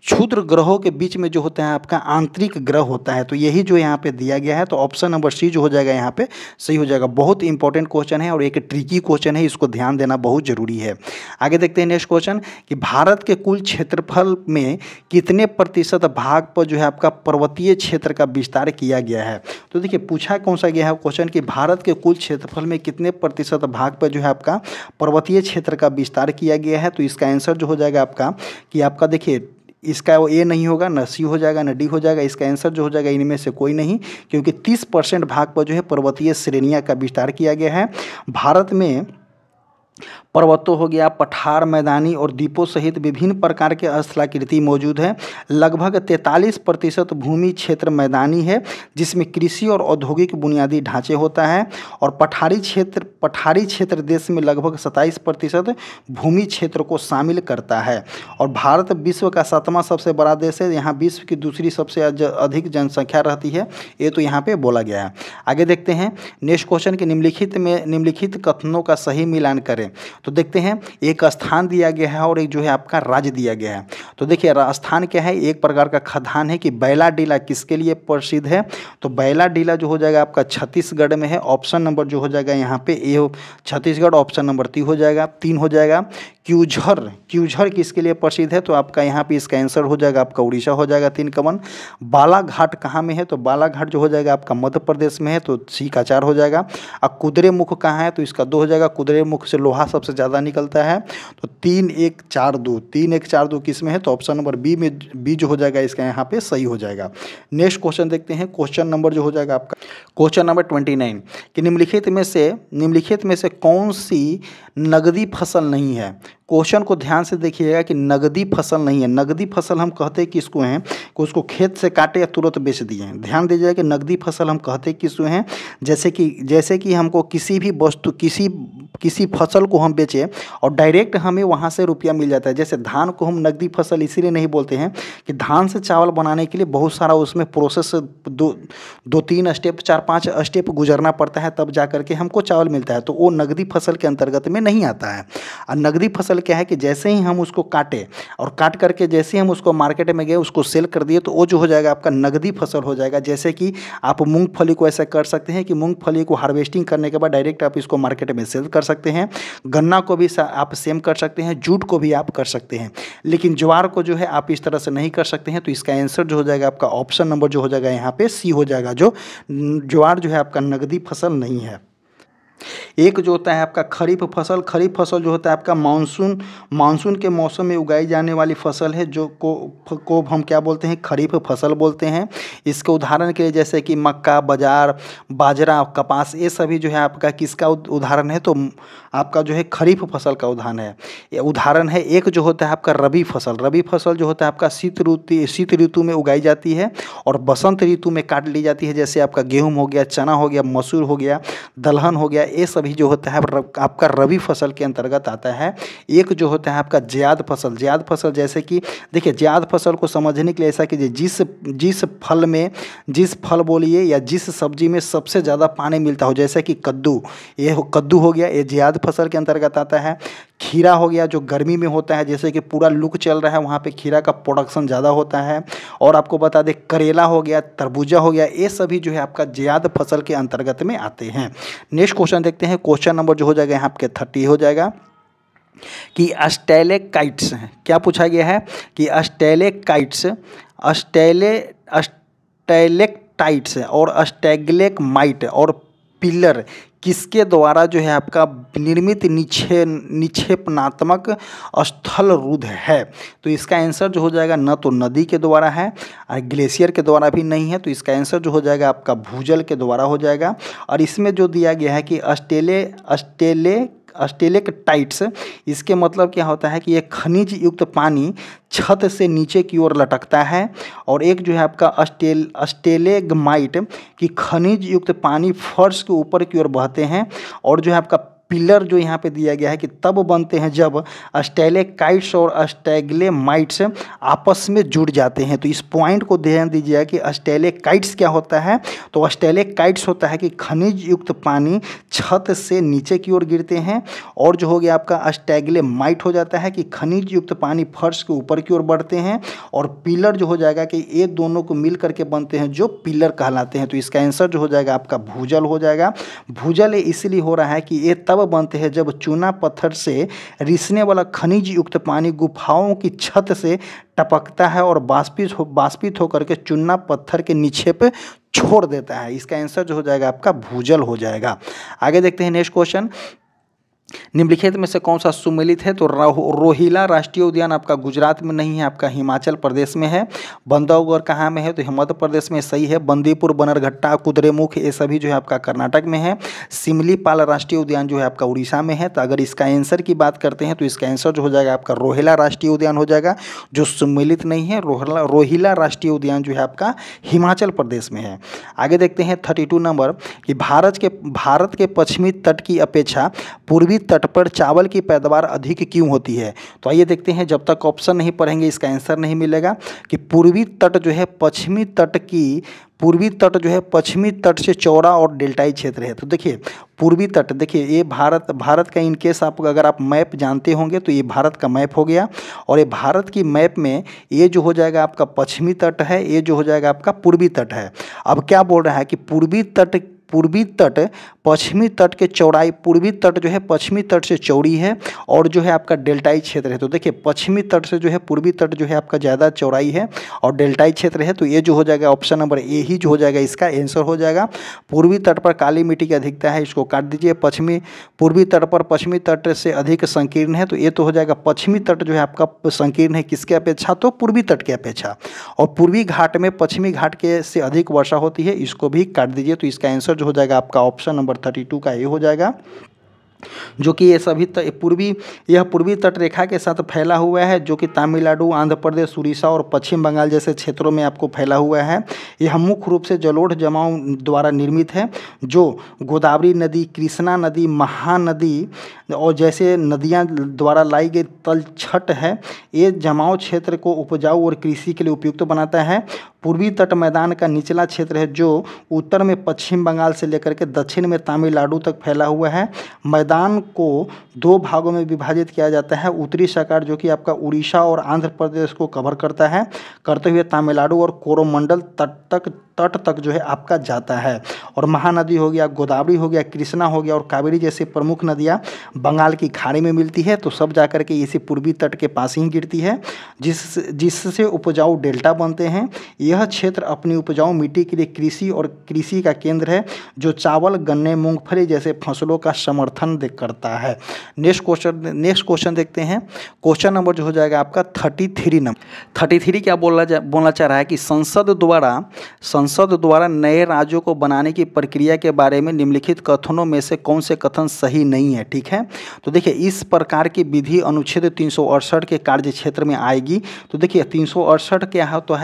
क्षुद्र ग्रहों के बीच में जो होता है आपका आंतरिक ग्रह होता है। तो यही जो यहाँ पे दिया गया है, तो ऑप्शन नंबर सी जो हो जाएगा यहाँ पे सही हो जाएगा। बहुत इंपॉर्टेंट क्वेश्चन है और एक ट्रिकी क्वेश्चन है, इसको ध्यान देना बहुत जरूरी है। आगे देखते हैं नेक्स्ट क्वेश्चन कि भारत के कुल क्षेत्रफल में कितने प्रतिशत भाग पर जो है आपका पर्वतीय क्षेत्र का विस्तार किया गया है। तो देखिए पूछा कौन सा गया है क्वेश्चन कि भारत के कुल क्षेत्रफल में कितने प्रतिशत भाग पर जो है आपका पर्वतीय क्षेत्र का विस्तार किया गया है। तो इसका आंसर जो हो जाएगा आपका कि आपका देखिए इसका वो ए नहीं होगा, न सी हो जाएगा, न डी हो जाएगा। इसका आंसर जो हो जाएगा इनमें से कोई नहीं, क्योंकि 30% भाग पर जो है पर्वतीय श्रेणियां का विस्तार किया गया है। भारत में पर्वतों हो गया, पठार, मैदानी और द्वीपों सहित विभिन्न प्रकार के स्थलाकृति मौजूद है। लगभग 43% भूमि क्षेत्र मैदानी है, जिसमें कृषि और औद्योगिक बुनियादी ढांचे होता है। और पठारी क्षेत्र देश में लगभग 27% भूमि क्षेत्र को शामिल करता है। और भारत विश्व का 7वां सबसे बड़ा देश है, यहाँ विश्व की दूसरी सबसे अधिक जनसंख्या रहती है, ये तो यहाँ पे बोला गया है। आगे देखते हैं नेक्स्ट क्वेश्चन के निम्नलिखित कथनों का सही मिलान करें। तो देखते हैं एक स्थान दिया गया है और एक जो है आपका राज्य दिया गया है। तो देखिए स्थान क्या है, एक प्रकार का खदान है कि बैला डीला किसके लिए प्रसिद्ध है। तो बैला डीला जो हो जाएगा आपका छत्तीसगढ़ में है। ऑप्शन नंबर जो हो जाएगा यहाँ पे ए छत्तीसगढ़, ऑप्शन नंबर 3 हो जाएगा। क्यूझर किसके लिए प्रसिद्ध है, तो आपका यहाँ पे इसका आंसर हो जाएगा आपका उड़ीसा हो जाएगा 3 कमन। बालाघाट कहाँ में है, तो बालाघाट जो हो जाएगा आपका मध्य प्रदेश में है, तो सी का 4 हो जाएगा। अब कुद्रेमुख कहाँ है, तो इसका 2 हो जाएगा। कुद्रेमुख से लोहा सबसे ज़्यादा निकलता है। तो 3 1 4 2 किस में है, तो ऑप्शन नंबर बी जो हो जाएगा इसका यहाँ पे सही हो जाएगा। नेक्स्ट क्वेश्चन देखते हैं, क्वेश्चन नंबर जो हो जाएगा आपका क्वेश्चन नंबर 29 कि निम्नलिखित में से कौन सी नगदी फसल नहीं है। क्वेश्चन को ध्यान से देखिएगा कि नगदी फसल नहीं है। नगदी फसल हम कहते किसको हैं कि उसको खेत से काटे या तुरंत बेच दिए हैं। ध्यान दीजिएगा कि नगदी फसल हम कहते किसको हैं, जैसे कि हमको किसी भी वस्तु किसी फसल को हम बेचें और डायरेक्ट हमें वहाँ से रुपया मिल जाता है। जैसे धान को हम नगदी फसल इसीलिए नहीं बोलते हैं कि धान से चावल बनाने के लिए बहुत सारा उसमें प्रोसेस 2-3 स्टेप 4-5 स्टेप गुजरना पड़ता है, तब जा करके हमको चावल मिलता है। तो वो नगदी फसल के अंतर्गत में नहीं आता है। और नगदी फसल फसल क्या है कि जैसे ही हम उसको काटे और काट करके जैसे ही हम उसको मार्केट में गए उसको सेल कर दिए तो वो जो हो जाएगा आपका नगदी फसल हो जाएगा। जैसे कि आप मूंगफली को ऐसा कर सकते हैं कि मूंगफली को हार्वेस्टिंग करने के बाद डायरेक्ट आप इसको मार्केट में सेल कर सकते हैं। गन्ना को भी आप सेम कर सकते हैं, जूट को भी आप कर सकते हैं, लेकिन ज्वार को जो है आप इस तरह से नहीं कर सकते हैं। तो इसका आंसर जो हो जाएगा आपका ऑप्शन नंबर जो हो जाएगा यहाँ पे सी हो जाएगा, जो ज्वार जो है आपका नगदी फसल नहीं है। एक जो होता है आपका खरीफ फसल, खरीफ फसल जो होता है आपका मानसून के मौसम में उगाई जाने वाली फसल है, जो को हम क्या बोलते हैं, खरीफ फसल बोलते हैं। इसके उदाहरण के लिए जैसे कि मक्का, बाजरा, कपास, ये सभी जो है आपका किसका उदाहरण है, तो आपका जो है खरीफ फसल का उदाहरण है। एक जो होता है आपका रबी फसल जो होता है आपका शीत ऋतु में उगाई जाती है और बसंत ऋतु में काट ली जाती है। जैसे आपका गेहूँ हो गया, चना हो गया, मसूर हो गया, दलहन हो गया, ये सभी जो होता है आपका रबी फसल के अंतर्गत आता है। एक जो होता है आपका ज़ियाद फसल जैसे कि देखिए, ज़ियाद फसल को समझने के लिए ऐसा कीजिए, जिस फल बोलिए या जिस सब्जी में सबसे ज़्यादा पानी मिलता हो, जैसे कि कद्दू हो गया, ये ज़ियाद फसल के अंतर्गत आता है। खीरा हो गया जो गर्मी में होता है, जैसे कि पूरा लुक चल रहा है वहाँ पे खीरा का प्रोडक्शन ज़्यादा होता है। और आपको बता दें करेला हो गया, तरबूजा हो गया, ये सभी जो है आपका ज़ियाद फसल के अंतर्गत में आते हैं। नेक्स्ट क्वेश्चन देखते हैं। क्वेश्चन नंबर जो हो जाएगा यहाँ आपके 30 हो जाएगा कि अस्टेलेकाइट्स, क्या पूछा गया है कि अस्टेलेक्टाइट्स और अस्टेग्लेकमाइट और पिलर किसके द्वारा जो है आपका निर्मित निक्षेपणात्मक स्थल रुद्ध है। तो इसका आंसर जो हो जाएगा न तो नदी के द्वारा है और ग्लेशियर के द्वारा भी नहीं है, तो इसका आंसर जो हो जाएगा आपका भूजल के द्वारा हो जाएगा। और इसमें जो दिया गया है कि अस्टेलेक्टाइट्स, इसके मतलब क्या होता है कि ये खनिज युक्त पानी छत से नीचे की ओर लटकता है। और एक जो है आपका अस्टेलेग्माइट की खनिज युक्त पानी फर्श के ऊपर की ओर बहते हैं। और जो है आपका पिलर जो यहाँ पे दिया गया है कि तब बनते हैं जब अस्टेलेकाइट्स और अस्टेग्लेमाइट्स आपस में जुड़ जाते हैं। तो इस पॉइंट को ध्यान दीजिएगा कि अस्टेलेकाइट्स क्या होता है, तो अस्टेलेकाइट्स होता है कि खनिज युक्त पानी छत से नीचे की ओर गिरते हैं। और जो हो गया आपका अस्टेग्लेमाइट हो जाता है कि खनिज युक्त पानी फर्श के ऊपर की ओर बढ़ते हैं। और पिलर जो हो जाएगा कि ये दोनों को मिल करके बनते हैं जो पिलर कहलाते हैं। तो इसका आंसर जो हो जाएगा आपका भूजल हो जाएगा। भूजल इसलिए हो रहा है कि ये तब बनते हैं जब चूना पत्थर से रिसने वाला खनिज युक्त पानी गुफाओं की छत से टपकता है और बाष्पित होकर के चूना पत्थर के निक्षेप छोड़ देता है। इसका आंसर जो हो जाएगा आपका भूजल हो जाएगा। आगे देखते हैं नेक्स्ट क्वेश्चन। निम्नलिखित में से कौन सा सुमेलित है, तो रोहिला राष्ट्रीय उद्यान आपका गुजरात में नहीं है, आपका हिमाचल प्रदेश में है। बंधवगढ़ कहाँ में है, तो मध्य प्रदेश में सही है। बंदीपुर, बनरघट्टा, कुद्रेमुख, ये सभी जो है आपका कर्नाटक में है। सिमलीपाल राष्ट्रीय उद्यान जो है आपका उड़ीसा में है। तो अगर इसका आंसर की बात करते हैं तो इसका आंसर जो हो जाएगा आपका रोहिला राष्ट्रीय उद्यान हो जाएगा, जो सुमेलित नहीं है। रोहिला राष्ट्रीय उद्यान जो है आपका हिमाचल प्रदेश में है। आगे देखते हैं 32 नंबर कि भारत के पश्चिमी तट की अपेक्षा पूर्वी तट पर चावल की पैदावार अधिक क्यों होती है। तो आइए देखते हैं, जब तक ऑप्शन नहीं पढ़ेंगे इसका आंसर नहीं मिलेगा। कि पूर्वी तट जो है पश्चिमी तट से चौड़ा और डेल्टाई क्षेत्र है। तो देखिए पूर्वी तट, देखिए ये भारत का इनकेस आप अगर आप मैप जानते होंगे तो ये भारत का मैप हो गया। और ये भारत की मैप में ये जो हो जाएगा आपका पश्चिमी तट है, ये जो हो जाएगा आपका पूर्वी तट है। अब क्या बोल रहा है कि पूर्वी तट पश्चिमी तट के चौड़ाई, पूर्वी तट जो है पश्चिमी तट से चौड़ी है और जो है आपका डेल्टाई क्षेत्र है। तो देखिए पश्चिमी तट से जो है पूर्वी तट जो है आपका ज़्यादा चौड़ाई है और डेल्टाई क्षेत्र है। तो ये जो हो जाएगा ऑप्शन नंबर ए ही जो हो जाएगा इसका आंसर हो जाएगा। पूर्वी तट पर काली मिट्टी की अधिकता है, इसको काट दीजिए। पूर्वी तट पर पश्चिमी तट से अधिक संकीर्ण है, तो ये तो हो जाएगा पश्चिमी तट जो है आपका संकीर्ण है किसके अपेक्षा, तो पूर्वी तट के अपेक्षा। और पूर्वी घाट में पश्चिमी घाट के से अधिक वर्षा होती है, इसको भी काट दीजिए। तो इसका आंसर जो हो जाएगा आपका ऑप्शन नंबर 32 का ये हो जाएगा, जो कि ये सभी पूर्वी तट रेखा के साथ फैला हुआ है, जो कि तमिलनाडु, आंध्र प्रदेश, उड़ीसा और पश्चिम बंगाल जैसे क्षेत्रों में आपको फैला हुआ है। यह मुख्य रूप से जलोढ़ जमाव द्वारा निर्मित है, जो गोदावरी नदी, कृष्णा नदी, महानदी, और जैसे नदियाँ द्वारा लाई गई तलछट है, ये जमाव क्षेत्र को उपजाऊ और कृषि के लिए उपयुक्त बनाता है। पूर्वी तट मैदान का निचला क्षेत्र है जो उत्तर में पश्चिम बंगाल से लेकर के दक्षिण में तमिलनाडु तक फैला हुआ है। मैदान को 2 भागों में विभाजित किया जाता है। उत्तरी सरकार जो कि आपका उड़ीसा और आंध्र प्रदेश को कवर करता है, करते हुए तमिलनाडु और कोरोमंडल तट तक जो है आपका जाता है। और महानदी हो गया, गोदावरी हो गया, कृष्णा हो गया और कावेरी जैसे प्रमुख नदियाँ बंगाल की खाड़ी में मिलती है, तो सब जाकर के इसी पूर्वी तट के पास ही गिरती है, जिससे उपजाऊ डेल्टा बनते हैं। यह क्षेत्र अपनी उपजाऊ मिट्टी के लिए कृषि का केंद्र है, जो चावल, गन्ने, मूंगफली जैसे फसलों का समर्थन करता है। नेक्स्ट क्वेश्चन देखते हैं। क्वेश्चन नंबर जो हो जाएगा आपका 33 नंबर। 33 क्या बोलना चाह रहा है कि संसद द्वारा नए राज्यों को बनाने की प्रक्रिया के बारे में निम्नलिखित कथनों में से कौन से कथन सही नहीं है। ठीक है, तो देखिए इस प्रकार की विधि अनुच्छेद 368 के कार्य क्षेत्र में आएगी। तो देखिए 368 क्या होता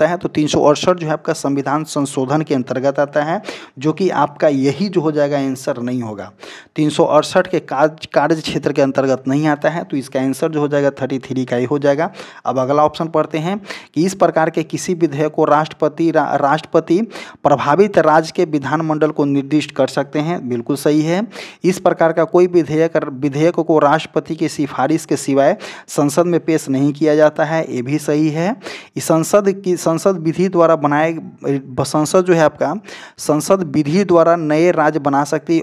है, तो 368 जो है आपका संविधान संशोधन के अंतर्गत आता है, जो कि आपका यही जो हो जाएगा आंसर नहीं होगा। 368 के कार्य क्षेत्र के अंतर्गत नहीं आता है, तो इसका आंसर जो हो जाएगा 33 का ही हो जाएगा। अब अगला ऑप्शन पढ़ते हैं कि इस प्रकार के किसी विधेयक को राष्ट्रपति प्रभावित राज्य के विधानमंडल को निर्दिष्ट कर सकते हैं। बिल्कुल सही है। इस प्रकार का कोई विधेयक को राष्ट्रपति की सिफारिश के सिवाय संसद में पेश नहीं किया जाता है, ये भी सही है। संसद विधि द्वारा संसद जो है आपका संसद विधि द्वारा नए राज्य बना सकती है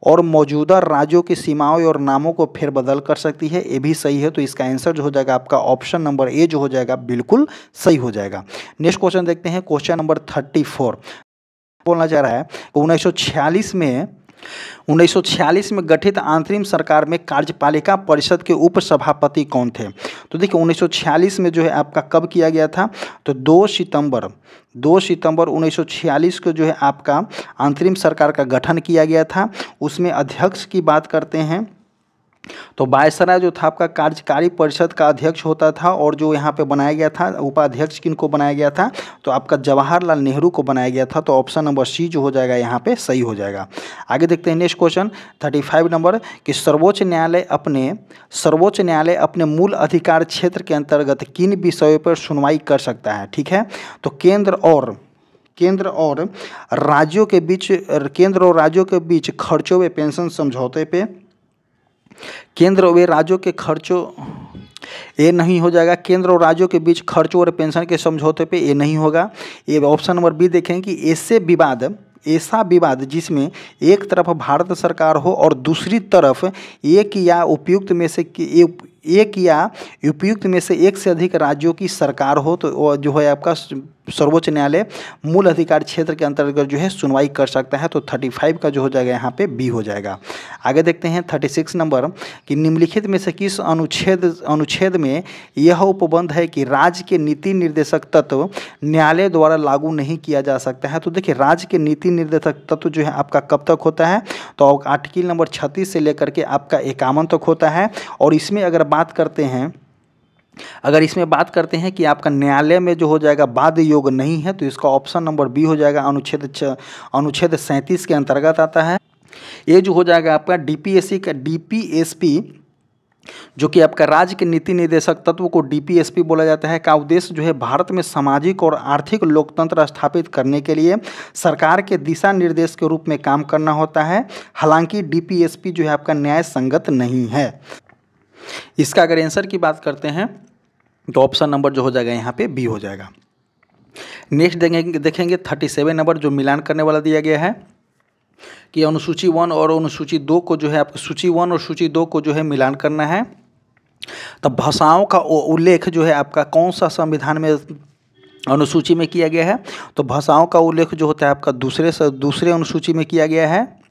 और मौजूदा राज्यों की सीमाओं और नामों को फेरबदल कर सकती है, ये भी सही है। तो इसका आंसर जो हो जाएगा आपका ऑप्शन नंबर ए जो हो जाएगा बिल्कुल सही हो जाएगा। नेक्स्ट क्वेश्चन देखते हैं। क्वेश्चन नंबर 34 बोलना चाह रहा है 1946 में गठित अंतरिम सरकार में कार्यपालिका परिषद के उपसभापति कौन थे। तो देखिए 1946 में जो है आपका कब किया गया था, तो 2 सितंबर 1946 को जो है आपका अंतरिम सरकार का गठन किया गया था। उसमें अध्यक्ष की बात करते हैं तो वायसराय जो था आपका कार्यकारी परिषद का अध्यक्ष होता था, और जो यहाँ पे बनाया गया था उपाध्यक्ष किनको बनाया गया था, तो आपका जवाहरलाल नेहरू को बनाया गया था। तो ऑप्शन नंबर सी जो हो जाएगा यहाँ पे सही हो जाएगा। आगे देखते हैं नेक्स्ट क्वेश्चन 35 नंबर कि सर्वोच्च न्यायालय अपने मूल अधिकार क्षेत्र के अंतर्गत किन विषयों पर सुनवाई कर सकता है। ठीक है, तो केंद्र और राज्यों के बीच खर्चों व पेंशन समझौते पे, केंद्र व राज्यों के खर्चों ये नहीं हो जाएगा। केंद्र और राज्यों के बीच खर्चों और पेंशन के समझौते पे ये नहीं होगा। ये ऑप्शन नंबर बी देखें कि ऐसा विवाद जिसमें एक तरफ भारत सरकार हो और दूसरी तरफ एक या उपयुक्त में से एक से अधिक राज्यों की सरकार हो, तो जो है आपका सर्वोच्च न्यायालय मूल अधिकार क्षेत्र के अंतर्गत जो है सुनवाई कर सकता है। तो 35 का जो हो जाएगा यहाँ पे बी हो जाएगा। आगे देखते हैं 36 नंबर कि निम्नलिखित में से किस अनुच्छेद में यह उपबंध है कि राज्य के नीति निर्देशक तत्व न्यायालय द्वारा लागू नहीं किया जा सकता है। तो देखिए राज्य के नीति निर्देशक तत्व जो है आपका कब तक होता है, तो आर्टिकल नंबर 36 से लेकर के आपका 51 तक होता है। और इसमें अगर इसमें बात करते हैं कि आपका न्यायालय में जो हो जाएगा वाद योग नहीं है, तो इसका ऑप्शन नंबर बी हो जाएगा। अनुच्छेद 37 के अंतर्गत आता है। ये जो हो जाएगा आपका डीपीएसपी जो कि आपका राज्य के नीति निर्देशक तत्व को डीपीएसपी बोला जाता है, का उद्देश्य जो है भारत में सामाजिक और आर्थिक लोकतंत्र स्थापित करने के लिए सरकार के दिशा निर्देश के रूप में काम करना होता है। हालांकि डीपीएसपी जो है आपका न्याय संगत नहीं है। इसका अगर आंसर की बात करते हैं तो ऑप्शन नंबर जो हो जाएगा यहाँ पे बी हो जाएगा। नेक्स्ट देखेंगे 37 नंबर जो मिलान करने वाला दिया गया है कि अनुसूची 1 और अनुसूची 2 को जो है आपको सूची 1 और सूची 2 को जो है मिलान करना है। तब भाषाओं का उल्लेख जो है आपका कौन सा संविधान में अनुसूची में किया गया है, तो भाषाओं का उल्लेख जो होता है आपका दूसरे अनुसूची में किया गया है,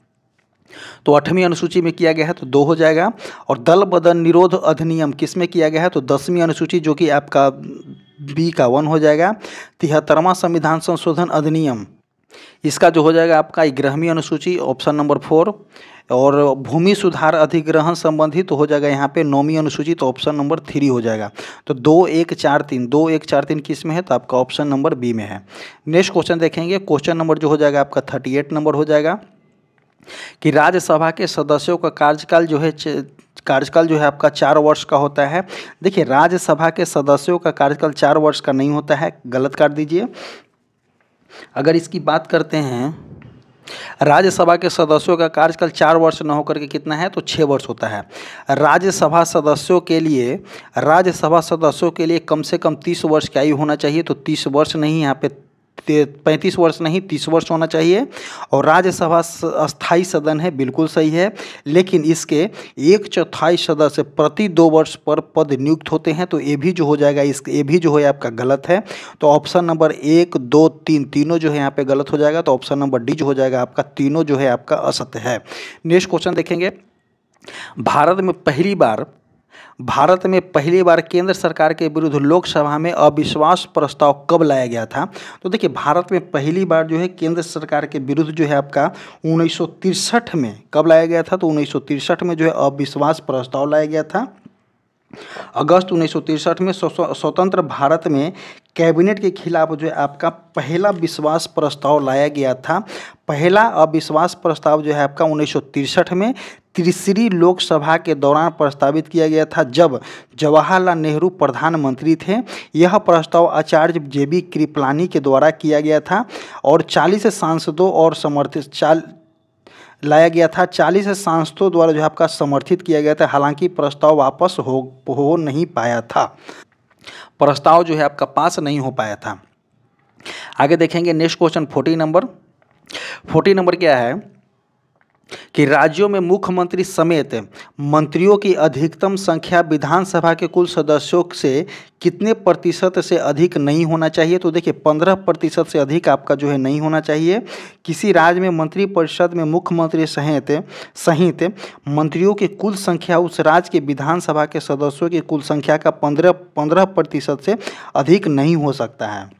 तो 8वीं अनुसूची में किया गया है, तो 2 हो जाएगा। और दल बदल निरोध अधिनियम किस में किया गया है, तो 10वीं अनुसूची जो कि आपका बी का 1 हो जाएगा। 73वां संविधान संशोधन अधिनियम इसका जो हो जाएगा आपका 11वीं अनुसूची ऑप्शन नंबर 4। और भूमि सुधार अधिग्रहण संबंधी तो हो जाएगा यहाँ पे 9वीं अनुसूची, तो ऑप्शन नंबर 3 हो जाएगा। तो 2143 किस में है, तो आपका ऑप्शन नंबर बी में है। नेक्स्ट क्वेश्चन देखेंगे। क्वेश्चन नंबर जो हो जाएगा आपका 38 नंबर हो जाएगा कि राज्यसभा के सदस्यों का कार्यकाल जो है आपका 4 वर्ष का होता है। देखिए, राज्यसभा के सदस्यों का कार्यकाल 4 वर्ष का नहीं होता है, गलत काट दीजिए। अगर इसकी बात करते हैं, राज्यसभा के सदस्यों का कार्यकाल 4 वर्ष न होकर के कितना है, तो 6 वर्ष होता है। राज्यसभा सदस्यों के लिए कम से कम 30 वर्ष की आयु होना चाहिए, तो 30 वर्ष नहीं, यहाँ पे 35 वर्ष नहीं, 30 वर्ष होना चाहिए। और राज्यसभा अस्थाई सदन है, बिल्कुल सही है, लेकिन इसके 1/4 सदस्य प्रति 2 वर्ष पर पद नियुक्त होते हैं, तो ये भी जो हो जाएगा, ये भी जो है आपका गलत है। तो ऑप्शन नंबर 1, 2, 3 तीनों जो है यहाँ पे गलत हो जाएगा। तो ऑप्शन नंबर डी जो हो जाएगा आपका, तीनों जो है आपका असत्य है। नेक्स्ट क्वेश्चन देखेंगे, भारत में पहली बार केंद्र सरकार के विरुद्ध लोकसभा में अविश्वास प्रस्ताव कब लाया गया था? तो देखिए, भारत में पहली बार जो है केंद्र सरकार के विरुद्ध जो है आपका 1963 में कब लाया गया था? तो 1963 में जो है अविश्वास प्रस्ताव लाया गया था। अगस्त 1963 में स्वतंत्र भारत में कैबिनेट के खिलाफ जो है आपका पहला विश्वास प्रस्ताव लाया गया था। पहला अविश्वास प्रस्ताव जो है आपका 1963 में तीसरी लोकसभा के दौरान प्रस्तावित किया गया था, जब जवाहरलाल नेहरू प्रधानमंत्री थे। यह प्रस्ताव आचार्य JB कृपलानी के द्वारा किया गया था और 40 सांसदों और लाया गया था। 40 सांसदों द्वारा जो है आपका समर्थित किया गया था। हालांकि प्रस्ताव वापस हो नहीं पाया था, प्रस्ताव जो है आपका पास नहीं हो पाया था। आगे देखेंगे नेक्स्ट क्वेश्चन 40 नंबर क्या है कि राज्यों में मुख्यमंत्री समेत मंत्रियों की अधिकतम संख्या विधानसभा के कुल सदस्यों से कितने प्रतिशत से अधिक नहीं होना चाहिए? तो देखिए, 15% से अधिक आपका जो है नहीं होना चाहिए। किसी राज्य में मंत्रिपरिषद में मुख्यमंत्री सहित मंत्रियों की कुल संख्या उस राज्य के विधानसभा के सदस्यों की कुल संख्या का 15% से अधिक नहीं हो सकता है।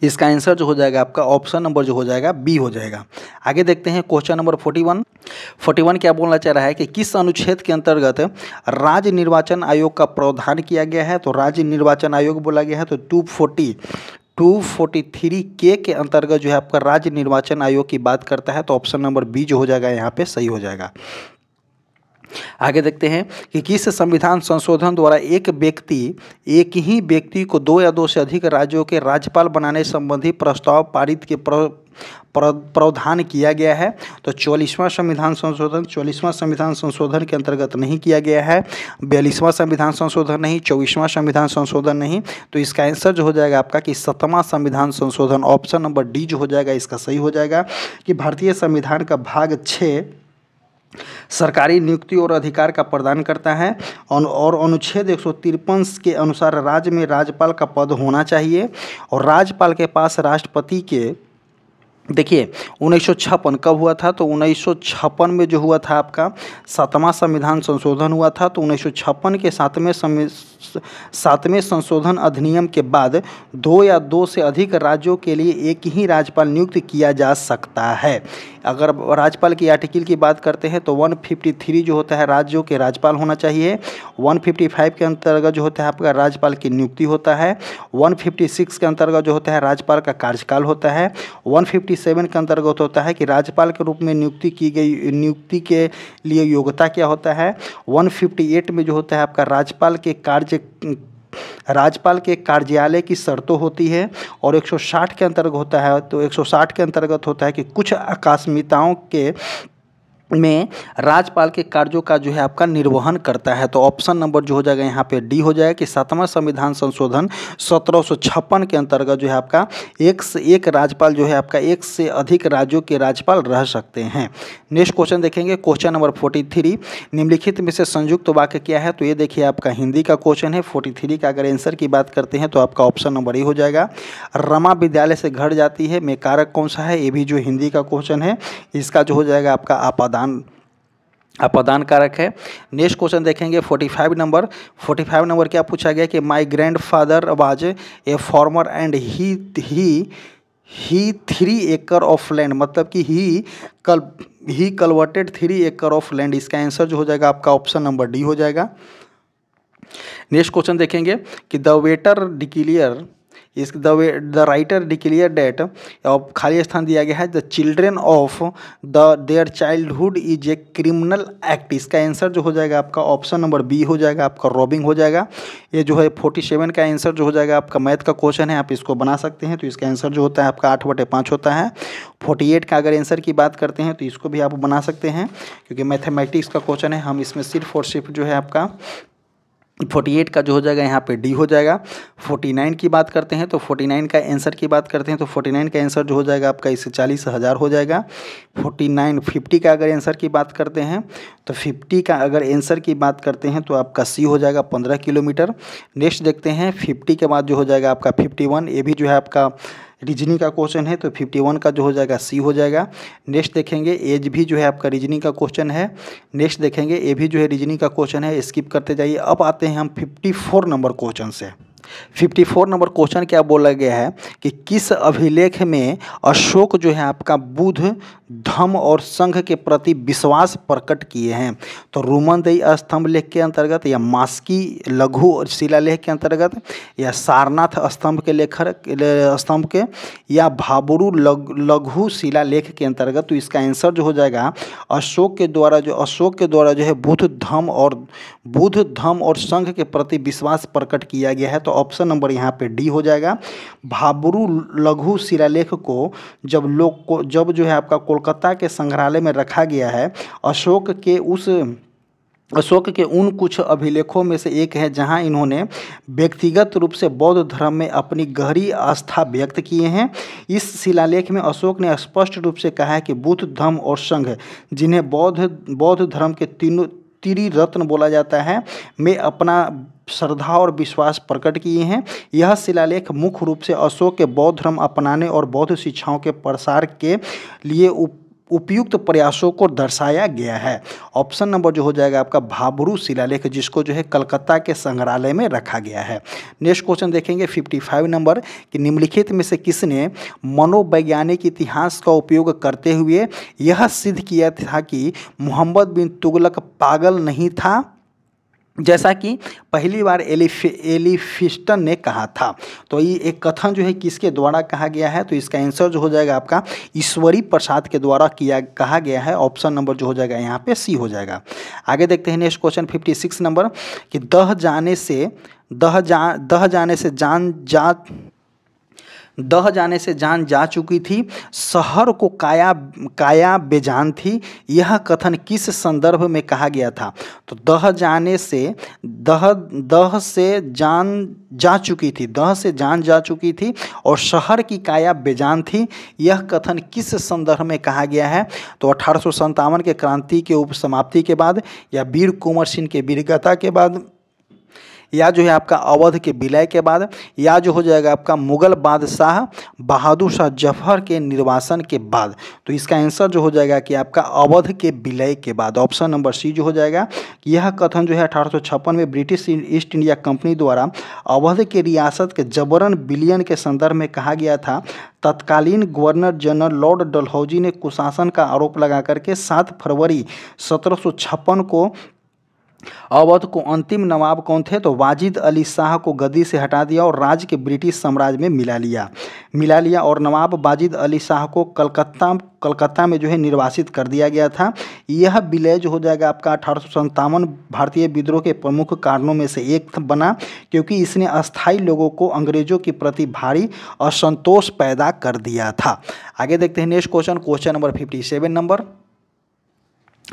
इसका आंसर जो हो जाएगा आपका ऑप्शन नंबर जो हो जाएगा बी हो जाएगा। आगे देखते हैं क्वेश्चन नंबर 41 क्या बोलना चाह रहा है कि किस अनुच्छेद के अंतर्गत राज्य निर्वाचन आयोग का प्रावधान किया गया है? तो राज्य निर्वाचन आयोग बोला गया है, तो 243 के अंतर्गत जो है आपका राज्य निर्वाचन आयोग की बात करता है। तो ऑप्शन नंबर बी जो हो जाएगा यहाँ पे सही हो जाएगा। आगे देखते हैं कि किस संविधान संशोधन द्वारा एक ही व्यक्ति को 2 या 2 से अधिक राज्यों के राज्यपाल बनाने संबंधी प्रस्ताव पारित के प्रावधान किया गया है? तो 44वां संविधान संशोधन के अंतर्गत नहीं किया गया है। 42वां संविधान संशोधन नहीं, 24वां संविधान संशोधन नहीं। तो इसका आंसर जो हो जाएगा आपका कि 7वां संविधान संशोधन, ऑप्शन नंबर डी जो हो जाएगा इसका सही हो जाएगा। कि भारतीय संविधान का भाग 6 सरकारी नियुक्ति और अधिकार का प्रदान करता है और अनुच्छेद 153 के अनुसार राज्य में राज्यपाल का पद होना चाहिए और राज्यपाल के पास राष्ट्रपति के, देखिए 1956 कब हुआ था? तो 1956 में जो हुआ था आपका 7वां संविधान संशोधन हुआ था। तो 1956 के 7वें संशोधन अधिनियम के बाद 2 या 2 से अधिक राज्यों के लिए एक ही राज्यपाल नियुक्त किया जा सकता है। अगर राज्यपाल की आर्टिकल की बात करते हैं तो 153 जो होता है राज्यों के राज्यपाल होना चाहिए। 155 के अंतर्गत जो होता है आपका राज्यपाल की नियुक्ति होता है। 156 के अंतर्गत जो होता है राज्यपाल का कार्यकाल होता है। 157 के अंतर्गत होता है कि राज्यपाल के रूप में नियुक्ति के लिए योग्यता क्या होता है। 158 में जो होता है आपका राज्यपाल के कार्यालय की शर्तों होती है और 160 के अंतर्गत होता है, तो 160 के अंतर्गत होता है कि कुछ आकस्मिकताओं के में राज्यपाल के कार्यों का जो है आपका निर्वहन करता है। तो ऑप्शन नंबर जो हो जाएगा यहाँ पे डी हो जाएगा कि 7वां संविधान संशोधन 1756 के अंतर्गत जो है आपका एक से एक राज्यपाल जो है आपका एक से अधिक राज्यों के राज्यपाल रह सकते हैं। नेक्स्ट क्वेश्चन देखेंगे क्वेश्चन नंबर 43, निम्नलिखित में से संयुक्त वाक्य क्या है? तो ये देखिए आपका हिंदी का क्वेश्चन है। 43 का अगर आंसर की बात करते हैं तो आपका ऑप्शन नंबर ए हो जाएगा। रमा विद्यालय से घर जाती है में कारक कौन सा है? ये भी जो हिंदी का क्वेश्चन है, इसका जो हो जाएगा आपका अपादान कारक है। नेक्स्ट क्वेश्चन देखेंगे 45 नंबर क्या पूछा गया कि my grand father was a farmer and he 3 एकड़ ऑफ लैंड, मतलब कि ही कन्वर्टेड 3 एकड़ ऑफ लैंड। इसका आंसर जो हो जाएगा आपका ऑप्शन नंबर डी हो जाएगा। नेक्स्ट क्वेश्चन देखेंगे कि द वेटर डिक्लेयर इस द राइटर डिक्लेयर डेट, अब खाली स्थान दिया गया है the children of their childhood is a criminal act. इसका आंसर जो हो जाएगा आपका ऑप्शन नंबर बी हो जाएगा, आपका रॉबिंग हो जाएगा। ये जो है 47 का आंसर जो हो जाएगा आपका मैथ का क्वेश्चन है, आप इसको बना सकते हैं। तो इसका आंसर जो होता है आपका 8/5 होता है। 48 का अगर आंसर की बात करते हैं तो इसको भी आप बना सकते हैं, क्योंकि मैथमेटिक्स का क्वेश्चन है। हम इसमें सिर्फ और सिर्फ जो है आपका 48 का जो हो जाएगा यहाँ पे डी हो जाएगा। 49 की बात करते हैं तो 49 का आंसर की बात करते हैं तो 49 का आंसर जो हो जाएगा आपका इससे 40,000 हो जाएगा। 50 का अगर आंसर की बात करते हैं तो 50 का अगर आंसर की बात करते हैं तो आपका सी हो जाएगा 15 किलोमीटर। नेक्स्ट देखते हैं 50 के बाद जो हो जाएगा आपका 51, ये भी जो है आपका रीजनिंग का क्वेश्चन है, तो 51 का जो हो जाएगा सी हो जाएगा। नेक्स्ट देखेंगे एज भी जो है आपका रीजनिंग का क्वेश्चन है। नेक्स्ट देखेंगे ए भी जो है रीजनिंग का क्वेश्चन है, स्किप करते जाइए। अब आते हैं हम 54 नंबर क्वेश्चन से। 54 नंबर क्वेश्चन क्या बोला गया है कि किस अभिलेख में अशोक जो है आपका बुद्ध धम्म और संघ के प्रति विश्वास प्रकट किए हैं? तो रोमनदेही स्तंभ लेख के अंतर्गत, या मास्की लघु शिलालेख के अंतर्गत, या सारनाथ स्तंभ के स्तंभ के, या भाबरू लघु शिलालेख के अंतर्गत। तो इसका आंसर जो हो जाएगा अशोक के द्वारा जो है बुद्ध धम्म और संघ के प्रति विश्वास प्रकट किया गया है। तो ऑप्शन नंबर यहाँ पे डी हो जाएगा। भाबरू लघु शिलालेख को जब जो है आपका कोलकाता के संग्रहालय में रखा गया है, अशोक के उन कुछ अभिलेखों में से एक है जहां इन्होंने व्यक्तिगत रूप से बौद्ध धर्म में अपनी गहरी आस्था व्यक्त किए हैं। इस शिलालेख में अशोक ने स्पष्ट रूप से कहा है कि बुद्ध धम्म और संघ, जिन्हें बौद्ध धर्म के तीनों त्रिरत्न बोला जाता है, में अपना श्रद्धा और विश्वास प्रकट किए हैं। यह शिलालेख मुख्य रूप से अशोक के बौद्ध धर्म अपनाने और बौद्ध शिक्षाओं के प्रसार के लिए उपयुक्त प्रयासों को दर्शाया गया है। ऑप्शन नंबर जो हो जाएगा आपका भाबरू शिलालेख, जिसको जो है कलकत्ता के संग्रहालय में रखा गया है। नेक्स्ट क्वेश्चन देखेंगे 55 नंबर कि निम्नलिखित में से किसने मनोवैज्ञानिक इतिहास का उपयोग करते हुए यह सिद्ध किया था कि मोहम्मद बिन तुगलक पागल नहीं था, जैसा कि पहली बार एलिफिस्टन ने कहा था? तो ये एक कथन जो है किसके द्वारा कहा गया है? तो इसका आंसर जो हो जाएगा आपका ईश्वरी प्रसाद के द्वारा कहा गया है। ऑप्शन नंबर जो हो जाएगा यहाँ पे सी हो जाएगा। आगे देखते हैं नेक्स्ट क्वेश्चन 56 नंबर कि दह जाने से जान जा चुकी थी, शहर को काया बेजान थी, यह कथन किस संदर्भ में कहा गया था? तो दह से जान जा चुकी थी और शहर की काया बेजान थी, यह कथन किस संदर्भ में कहा गया है? तो 1857 के क्रांति के उपसमाप्ति के बाद, या वीर कुंवर सिंह के वीरगता के बाद, या जो है आपका अवध के विलय के बाद, या जो हो जाएगा आपका मुगल बादशाह बहादुर शाह जफर के निर्वासन के बाद। तो इसका आंसर जो हो जाएगा कि आपका अवध के विलय के बाद। ऑप्शन नंबर सी जो हो जाएगा। यह कथन जो है 1856 में ब्रिटिश ईस्ट इंडिया कंपनी द्वारा अवध के रियासत के जबरन विलयन के संदर्भ में कहा गया था। तत्कालीन गवर्नर जनरल लॉर्ड डलहौजी ने कुशासन का आरोप लगा करके 7 फरवरी 1756 को अवध को अंतिम नवाब कौन थे? तो वाजिद अली शाह को गद्दी से हटा दिया और राज्य के ब्रिटिश साम्राज्य में मिला लिया और नवाब वाजिद अली शाह को कलकत्ता में जो है निर्वासित कर दिया गया था। यह विलय जो हो जाएगा आपका 1857 भारतीय विद्रोह के प्रमुख कारणों में से एक बना, क्योंकि इसने अस्थायी लोगों को अंग्रेजों के प्रति भारी असंतोष पैदा कर दिया था। आगे देखते हैं नेक्स्ट क्वेश्चन नंबर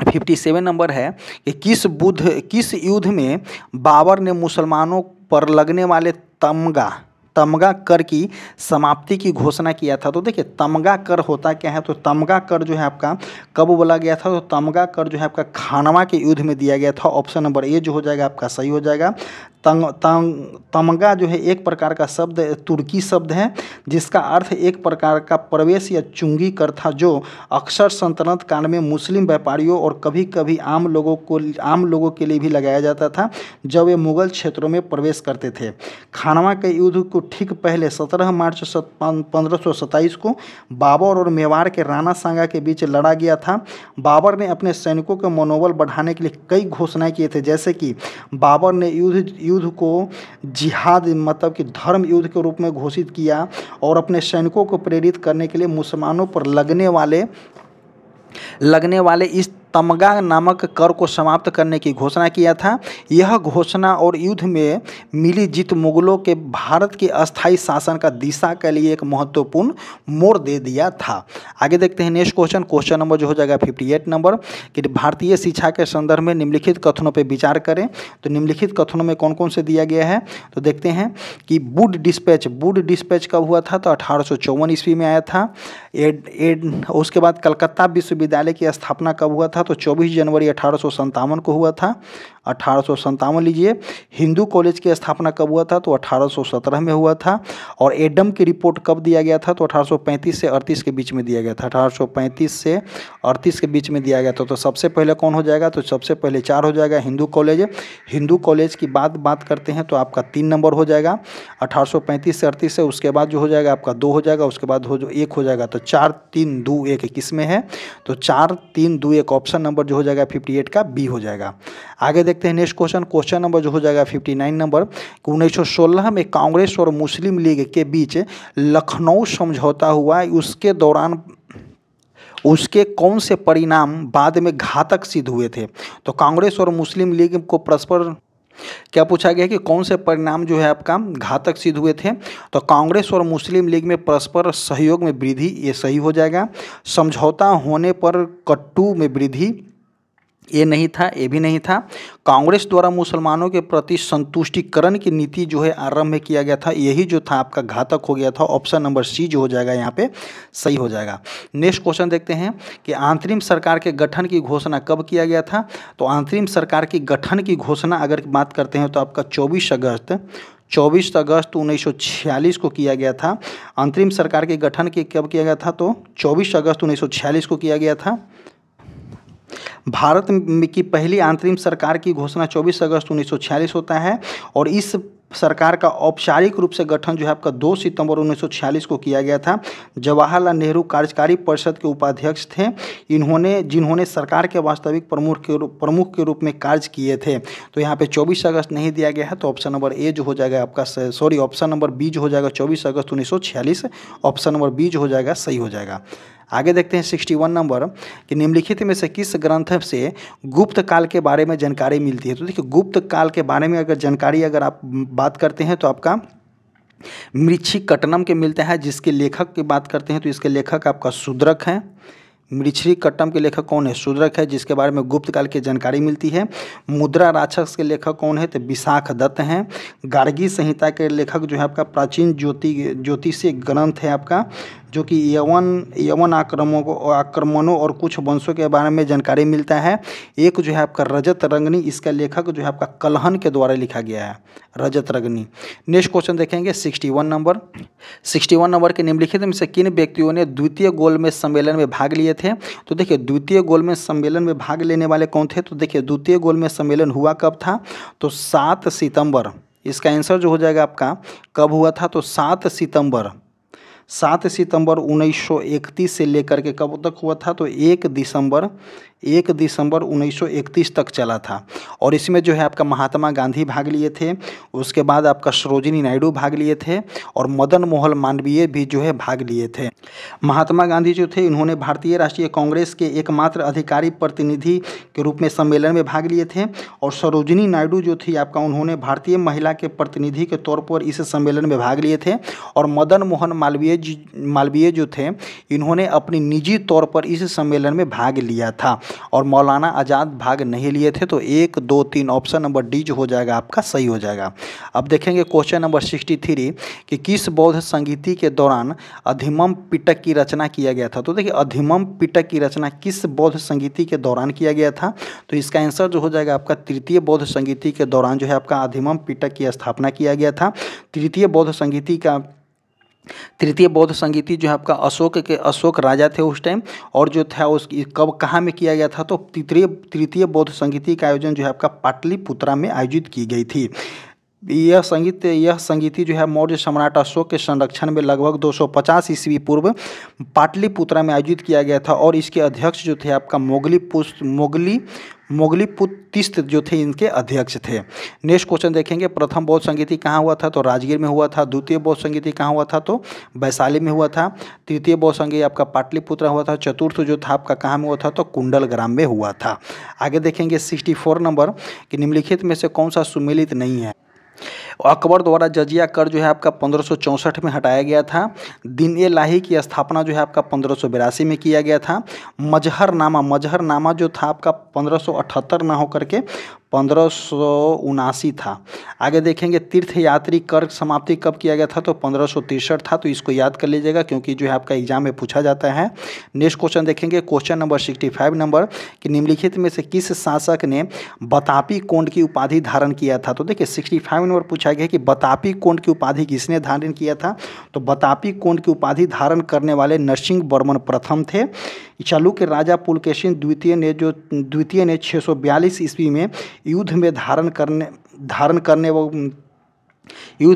57 नंबर है कि किस युद्ध में बाबर ने मुसलमानों पर लगने वाले तमगा कर की समाप्ति की घोषणा किया था? तो देखिए तमगा कर होता क्या है? तो तमगा कर जो है आपका कब बोला गया था? तो तमगा कर जो है आपका खानवा के युद्ध में दिया गया था। ऑप्शन नंबर ए जो हो जाएगा आपका सही हो जाएगा। तमगा जो है एक प्रकार का शब्द तुर्की शब्द है, जिसका अर्थ एक प्रकार का प्रवेश या चुंगी कर था, जो अक्सर सल्तनत काल में मुस्लिम व्यापारियों और कभी कभी आम लोगों के लिए भी लगाया जाता था जब वे मुगल क्षेत्रों में प्रवेश करते थे। खानवा के युद्ध को ठीक पहले 17 मार्च 1527 को बाबर और मेवाड़ के राणा सांगा के बीच लड़ा गया था। बाबर ने अपने सैनिकों के मनोबल बढ़ाने के लिए कई घोषणाएं किए थे, जैसे कि बाबर ने युद्ध युद्ध को जिहाद मतलब कि धर्म युद्ध के रूप में घोषित किया और अपने सैनिकों को प्रेरित करने के लिए मुसलमानों पर लगने वाले इस तमगा नामक कर को समाप्त करने की घोषणा किया था। यह घोषणा और युद्ध में मिली जीत मुगलों के भारत के अस्थायी शासन का दिशा के लिए एक महत्वपूर्ण मोड़ दे दिया था। आगे देखते हैं नेक्स्ट क्वेश्चन नंबर जो हो जाएगा 58 नंबर कि भारतीय शिक्षा के संदर्भ में निम्नलिखित कथनों पर विचार करें। तो निम्नलिखित कथनों में कौन कौन से दिया गया है तो देखते हैं कि वुड डिस्पैच कब हुआ था तो 1854 ईस्वी में आया था। उसके बाद कलकत्ता विश्वविद्यालय की स्थापना कब हुआ था तो 24 जनवरी 1857 को हुआ था। 1857 लीजिए। हिंदू कॉलेज की स्थापना कब हुआ था तो 1817 में हुआ था। और एडम की रिपोर्ट कब दिया गया था तो 1835 से 38 के बीच में दिया गया था। 1835 से 38 के बीच में दिया गया था। तो सबसे पहले कौन हो जाएगा तो सबसे पहले 4 हो जाएगा हिंदू कॉलेज की बात करते हैं तो आपका 3 नंबर हो जाएगा 1835 से 38 से। उसके बाद जो हो जाएगा आपका 2 हो जाएगा। उसके बाद जो 1 हो जाएगा तो 4 3 2 1 किस में है तो 4 3 2 1 ऑप्शन नंबर जो हो जाएगा 58 का बी हो जाएगा। आगे देखते हैं नेक्स्ट क्वेश्चन नंबर जो हो जाएगा 59 नंबर 1916 में कांग्रेस और मुस्लिम लीग के बीच लखनऊ समझौता हुआ। उसके दौरान उसके कौन से परिणाम बाद में घातक सिद्ध हुए थे तो कांग्रेस और मुस्लिम लीग को परस्पर क्या पूछा गया कि कौन से परिणाम जो है आपका घातक सिद्ध हुए थे तो कांग्रेस और मुस्लिम लीग में परस्पर सहयोग में वृद्धि, ये सही हो जाएगा। समझौता होने पर कट्टू में वृद्धि, ये नहीं था, ये भी नहीं था। कांग्रेस द्वारा मुसलमानों के प्रति संतुष्टिकरण की नीति जो है आरंभ में किया गया था, यही जो था आपका घातक हो गया था। ऑप्शन नंबर सी जो हो जाएगा यहाँ पे सही हो जाएगा। नेक्स्ट क्वेश्चन देखते हैं कि अंतरिम सरकार के गठन की घोषणा कब किया गया था तो अंतरिम सरकार की गठन की घोषणा अगर बात करते हैं तो आपका 24 अगस्त 1946 को किया गया था। अंतरिम सरकार के गठन की कब किया गया था तो 24 अगस्त 1946 को किया गया था। भारत की पहली अंतरिम सरकार की घोषणा 24 अगस्त 1946 होता है और इस सरकार का औपचारिक रूप से गठन जो है आपका 2 सितंबर 1946 को किया गया था। जवाहरलाल नेहरू कार्यकारी परिषद के उपाध्यक्ष थे। जिन्होंने सरकार के वास्तविक प्रमुख के रूप में कार्य किए थे। तो यहाँ पे 24 अगस्त नहीं दिया गया है तो ऑप्शन नंबर ए जो हो जाएगा आपका ऑप्शन नंबर बी जो हो जाएगा 24 अगस्त 1946 ऑप्शन नंबर बी जो हो जाएगा सही हो जाएगा। आगे देखते हैं 61 नंबर कि निम्नलिखित में से किस ग्रंथ से गुप्त काल के बारे में जानकारी मिलती है तो देखिए गुप्त काल के बारे में अगर जानकारी अगर आप बात करते हैं तो आपका मृच्छकट्टनम के मिलता है। जिसके लेखक की बात करते हैं तो इसके लेखक आपका शूद्रक हैं। मृच्छकट्टनम के लेखक कौन है शूद्रक है, जिसके बारे में गुप्त काल की जानकारी मिलती है। मुद्रा राक्षस के लेखक कौन है तो विशाख दत्त हैं। गार्गी संहिता के लेखक जो है आपका प्राचीन ज्योतिषीय ग्रंथ है आपका जो कि यवन आक्रमणों और कुछ वंशों के बारे में जानकारी मिलता है। एक जो है आपका रजत रंगनी, इसका लेखक जो है आपका कलहन के द्वारा लिखा गया है रजत रंगनी। नेक्स्ट क्वेश्चन देखेंगे 61 नंबर के निम्नलिखित में से किन व्यक्तियों ने द्वितीय गोलमेज सम्मेलन में भाग लिए थे तो देखिए द्वितीय गोलमेज सम्मेलन में भाग लेने वाले कौन थे तो देखिए द्वितीय गोलमेज सम्मेलन हुआ कब था तो 7 सितंबर। इसका आंसर जो हो जाएगा आपका कब हुआ था तो 7 सितंबर 1931 से लेकर के कब तक हुआ था तो 1 दिसंबर 1931 तक चला था। और इसमें जो है आपका महात्मा गांधी भाग लिए थे। उसके बाद आपका सरोजिनी नायडू भाग लिए थे और मदन मोहन मालवीय भी जो है भाग लिए थे। महात्मा गांधी जो थे इन्होंने भारतीय राष्ट्रीय कांग्रेस के एकमात्र अधिकारी प्रतिनिधि के रूप में सम्मेलन में भाग लिए थे। और सरोजिनी नायडू जो थी आपका उन्होंने भारतीय महिला के प्रतिनिधि के तौर पर इस सम्मेलन में भाग लिए थे। और मदन मोहन मालवीय जो थे इन्होंने अपनी निजी तौर पर इस सम्मेलन में भाग लिया था और मौलाना आज़ाद भाग नहीं लिए थे। तो 1 2 3 ऑप्शन नंबर डी जो हो जाएगा आपका सही हो जाएगा। अब देखेंगे क्वेश्चन नंबर 63 कि किस बौद्ध संगीति के दौरान अधिमम पिटक की रचना किया गया था तो देखिए अधिमम पिटक की रचना किस बौद्ध संगीति के दौरान किया गया था तो इसका आंसर जो हो जाएगा आपका तृतीय बौद्ध संगीति के दौरान जो है आपका अधिमम पिटक की स्थापना किया गया था। तृतीय बौद्ध संगीति जो है आपका अशोक राजा थे उस टाइम और जो था उसकी कब कहाँ में किया गया था तो तृतीय बौद्ध संगीति का आयोजन जो है आपका पाटलिपुत्रा में आयोजित की गई थी। यह संगीति जो है मौर्य सम्राट अशोक के संरक्षण में लगभग 250 ईस्वी पूर्व पाटलिपुत्रा में आयोजित किया गया था और इसके अध्यक्ष जो थे आपका मोगलीपुतिस्त जो थे इनके अध्यक्ष थे। नेक्स्ट क्वेश्चन देखेंगे, प्रथम बौद्ध संगीति कहाँ हुआ था? तो राजगीर में हुआ था। द्वितीय बौद्ध संगीति कहाँ हुआ था? तो वैशाली में हुआ था। तृतीय बौद्ध संगीति आपका पाटलिपुत्रा हुआ था। चतुर्थ जो था आपका कहाँ में हुआ था? तो कुंडलग्राम में हुआ था। आगे देखेंगे 64 नंबर कि निम्नलिखित में से कौन सा सुमेलित नहीं है? अकबर द्वारा जजिया कर जो है आपका 1564 में हटाया गया था। दिन-ए-इलाही की स्थापना जो है आपका 1582 में किया गया था। मजहरनामा जो था आपका 1578 ना होकर के 1579 था। आगे देखेंगे तीर्थयात्री कर समाप्ति कब किया गया था? तो 1563 था। तो इसको याद कर लीजिएगा क्योंकि जो है आपका एग्जाम में पूछा जाता है। नेक्स्ट क्वेश्चन देखेंगे, क्वेश्चन नंबर 65 नंबर कि निम्नलिखित में से किस शासक ने बतापी कोंड की उपाधि धारण किया था? तो देखिए 65 नंबर पूछा गया कि बतापी कोंड की उपाधि किसने धारण किया था? तो बतापी कोंड की उपाधि धारण करने वाले नरसिंह वर्मन प्रथम थे। चालुक्य राजा पुलकेशिन द्वितीय ने 642 ईस्वी में युद्ध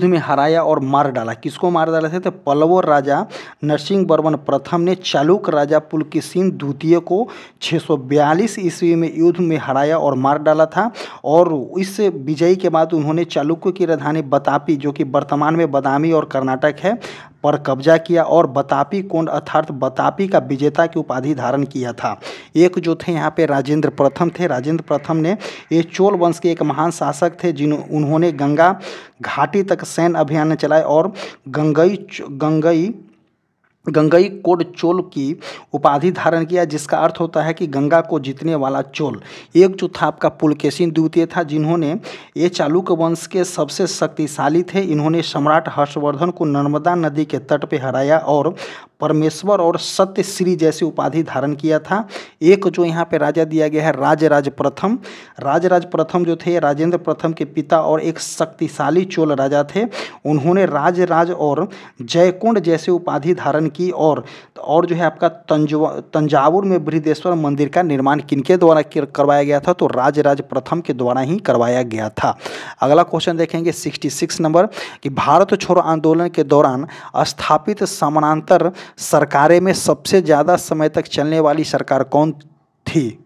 में हराया और मार डाला। किसको मार डाला थे? तो पल्लव राजा नरसिंह वर्मन प्रथम ने चालुक्य राजा पुलकेशिन द्वितीय को 642 ईस्वी में युद्ध में हराया और मार डाला था। और इस विजय के बाद उन्होंने चालुक्य की राजधानी बतापी जो कि वर्तमान में बादामी और कर्नाटक है पर कब्जा किया और बतापी कोंड अर्थात बतापी का विजेता की उपाधि धारण किया था। एक जो थे यहाँ पे राजेंद्र प्रथम थे। राजेंद्र प्रथम ने ये चोल वंश के एक महान शासक थे उन्होंने गंगा घाटी तक सैन्य अभियान चलाए और गंगई कोड चोल की उपाधि धारण किया, जिसका अर्थ होता है कि गंगा को जीतने वाला चोल। एक जो था आपका पुलकेशिन द्वितीय था जिन्होंने ये चालुक्य वंश के सबसे शक्तिशाली थे। इन्होंने सम्राट हर्षवर्धन को नर्मदा नदी के तट पे हराया और परमेश्वर और सत्य श्री जैसी उपाधि धारण किया था। एक जो यहाँ पे राजा दिया गया है राजराज प्रथम जो थे राजेंद्र प्रथम के पिता और एक शक्तिशाली चोल राजा थे। उन्होंने राजराज और जयकोंड जैसे उपाधि धारण की और जो है आपका तंजावुर में बृहदेश्वर मंदिर का निर्माण किनके द्वारा करवाया गया था? तो राजराज प्रथम के द्वारा ही करवाया गया था। अगला क्वेश्चन देखेंगे 66 नंबर कि भारत छोड़ो आंदोलन के दौरान स्थापित समानांतर सरकारें में सबसे ज़्यादा समय तक चलने वाली सरकार कौन थी?